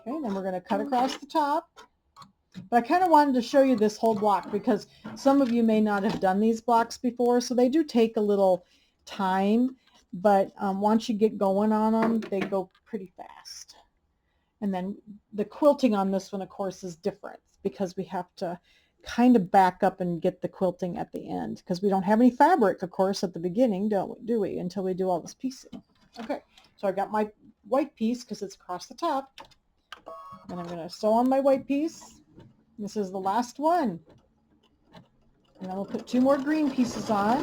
Okay, then we're going to cut across the top. But I kind of wanted to show you this whole block because some of you may not have done these blocks before, so they do take a little time, but once you get going on them, they go pretty fast. And then the quilting on this one, of course, is different because we have to kind of back up and get the quilting at the end because we don't have any fabric, of course, at the beginning, do we, until we do all this piecing. Okay, so I got my white piece because it's across the top, and I'm going to sew on my white piece. This is the last one. And then we'll put two more green pieces on.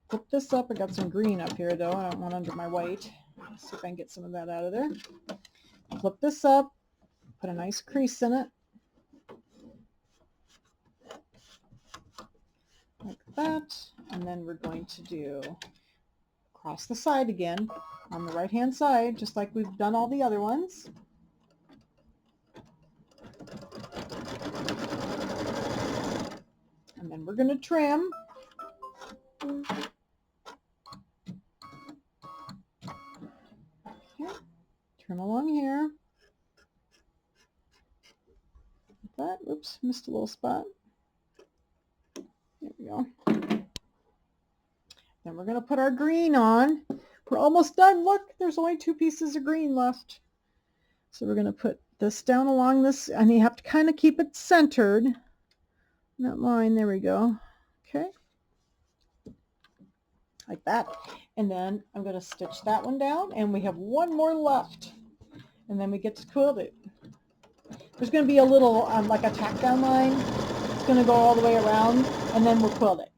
Flip this up. I got some green up here though. I don't want under my white. Let's see if I can get some of that out of there. Flip this up. Put a nice crease in it. Like that. And then we're going to do across the side again on the right hand side, just like we've done all the other ones. And then we're going to trim. Okay. Trim along here. That, oops, missed a little spot. There we go. Then we're going to put our green on. We're almost done. Look, there's only 2 pieces of green left. So we're going to put this down along this, and you have to kind of keep it centered. That line, there we go. Okay. Like that. And then I'm going to stitch that one down, and we have one more left. And then we get to quilt it. There's going to be a little, like a tack down line. It's going to go all the way around, and then we'll quilt it.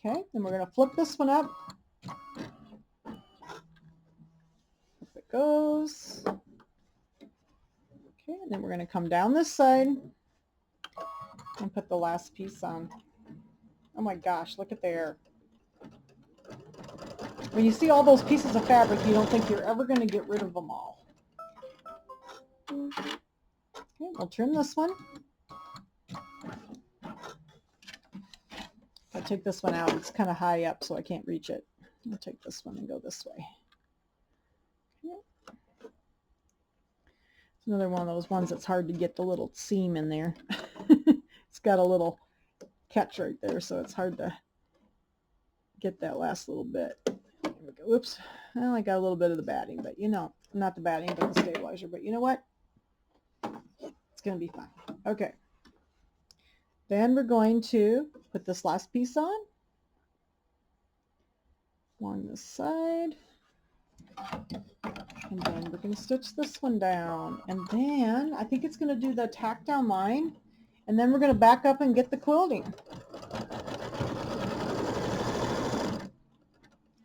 Okay, then we're going to flip this one up. Up it goes. Okay, and then we're going to come down this side and put the last piece on. Oh my gosh, look at there. When you see all those pieces of fabric, you don't think you're ever going to get rid of them all. Okay, we'll trim this one. I'll take this one out. It's kind of high up, so I can't reach it. I'll take this one and go this way. Okay. It's another one of those ones that's hard to get the little seam in there. It's got a little catch right there, so it's hard to get that last little bit. There we go. Oops. Well, I got a little bit of the batting, but you know, not the batting, but the stabilizer. But you know what? It's going to be fine. Okay. Then we're going to put this last piece on along this side. And then we're going to stitch this one down. And then I think it's going to do the tack down line. And then we're going to back up and get the quilting.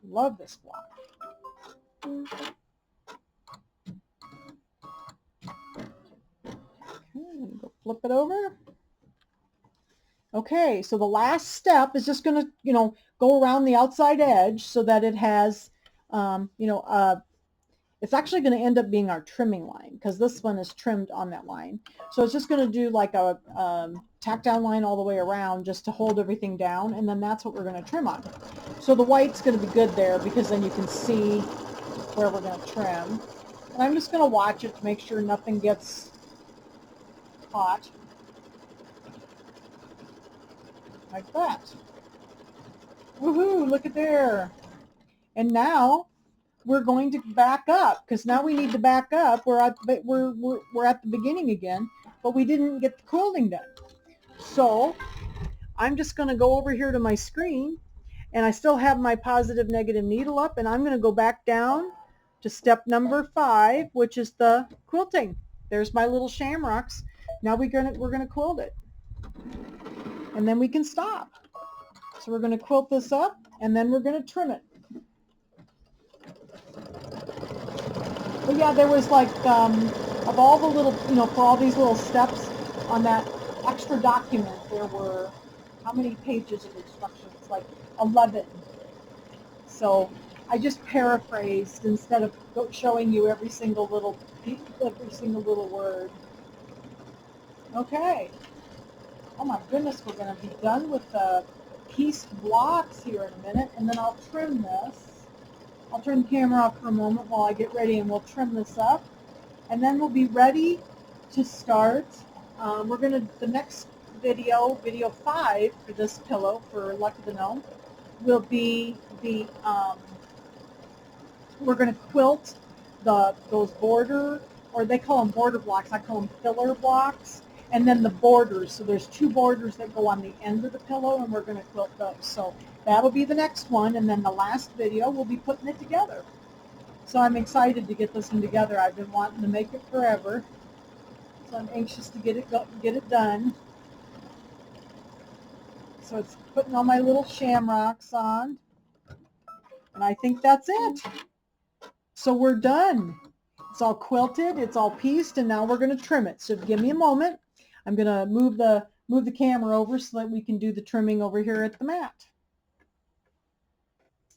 Love this block. Okay, go flip it over. Okay, so the last step is just going to, go around the outside edge so that it has, it's actually going to end up being our trimming line because this one is trimmed on that line. So it's just going to do like a tack down line all the way around just to hold everything down, and then that's what we're going to trim on. So the white's going to be good there because then you can see where we're going to trim. And I'm just going to watch it to make sure nothing gets caught. Like that. Woohoo, look at there. And now we're going to back up because now we need to back up. We're at the beginning again, but we didn't get the quilting done. So I'm just going to go over here to my screen, and I still have my positive negative needle up, and I'm going to go back down to step number 5, which is the quilting. There's my little shamrocks. Now we're going to quilt it. And then we can stop. So we're going to quilt this up, and then we're going to trim it. But yeah, there was like, of all the little, for all these little steps on that extra document, there were, how many pages of instructions? Like 11. So I just paraphrased instead of showing you every single little word. Okay. Oh my goodness, we're going to be done with the pieced blocks here in a minute, and then I'll trim this. I'll turn the camera off for a moment while I get ready, and we'll trim this up, and then we'll be ready to start. The next video, video 5 for this pillow for Lucky the Gnome, will be we're going to quilt those border, or they call them border blocks, I call them filler blocks. And then the borders, so there's 2 borders that go on the end of the pillow, and we're going to quilt those. So that'll be the next one, and then the last video we'll be putting it together. So I'm excited to get this one together. I've been wanting to make it forever, so I'm anxious to get it done. So it's putting all my little shamrocks on, and I think that's it. So we're done. It's all quilted, it's all pieced, and now we're going to trim it. So give me a moment. I'm going to move the move the camera over so that we can do the trimming over here at the mat.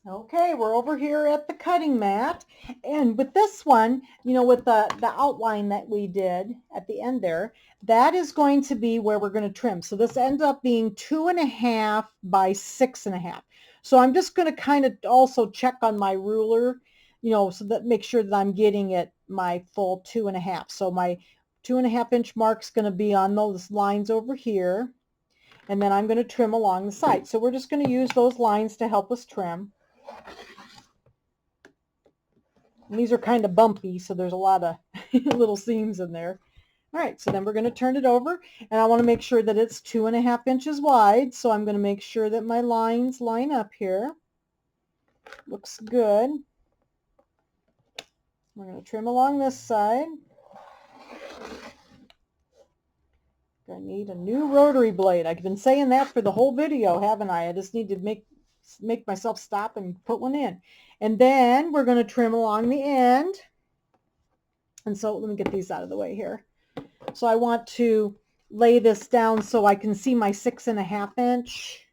Okay, we're over here at the cutting mat, and with this one, you know, with the outline that we did at the end there, that is going to be where we're going to trim. So this ends up being 2.5 by 6.5. So I'm just going to kind of also check on my ruler, you know, so that make sure that I'm getting it my full 2.5. So my 2.5-inch mark is going to be on those lines over here, and then I'm going to trim along the side. So we're just going to use those lines to help us trim. And these are kind of bumpy, so there's a lot of little seams in there. All right, so then we're going to turn it over, and I want to make sure that it's 2.5 inches wide, so I'm going to make sure that my lines line up here. Looks good. We're going to trim along this side. I need a new rotary blade. I've been saying that for the whole video, haven't I? I just need to make myself stop and put one in. And then we're going to trim along the end. And so let me get these out of the way here. So I want to lay this down so I can see my 6.5-inch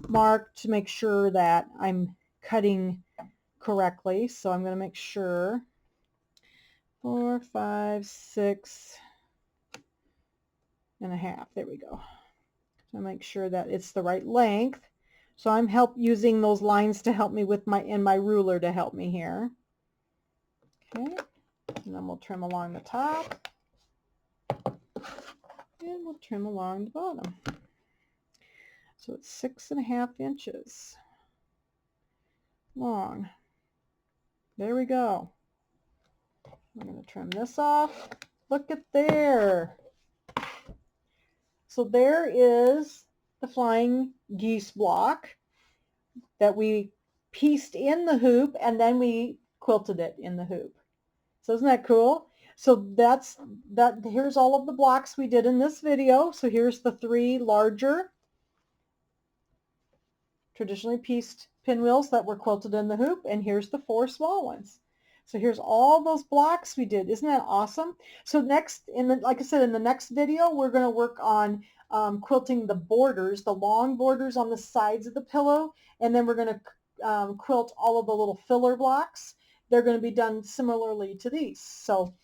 mark to make sure that I'm cutting correctly. So I'm going to make sure 4, 5, 6.5. There we go. So make sure that it's the right length. So I'm using those lines to help me with my ruler to help me here. Okay, and then we'll trim along the top, and we'll trim along the bottom. So it's 6.5 inches long. There we go. I'm going to trim this off. Look at there. So there is the Flying Geese block that we pieced in the hoop, and then we quilted it in the hoop. So isn't that cool? So here's all of the blocks we did in this video. So here's the 3 larger traditionally pieced pinwheels that were quilted in the hoop, and here's the 4 small ones. So here's all those blocks we did. Isn't that awesome? So next, like I said, in the next video, we're going to work on quilting the borders, the long borders on the sides of the pillow, and then we're going to quilt all of the little filler blocks. They're going to be done similarly to these. So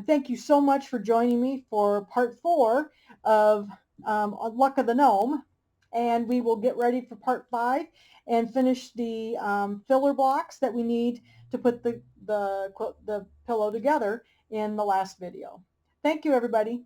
thank you so much for joining me for part 4 of Luck of the Gnome. And we will get ready for part 5 and finish the filler blocks that we need to put the pillow together in the last video. Thank you, everybody.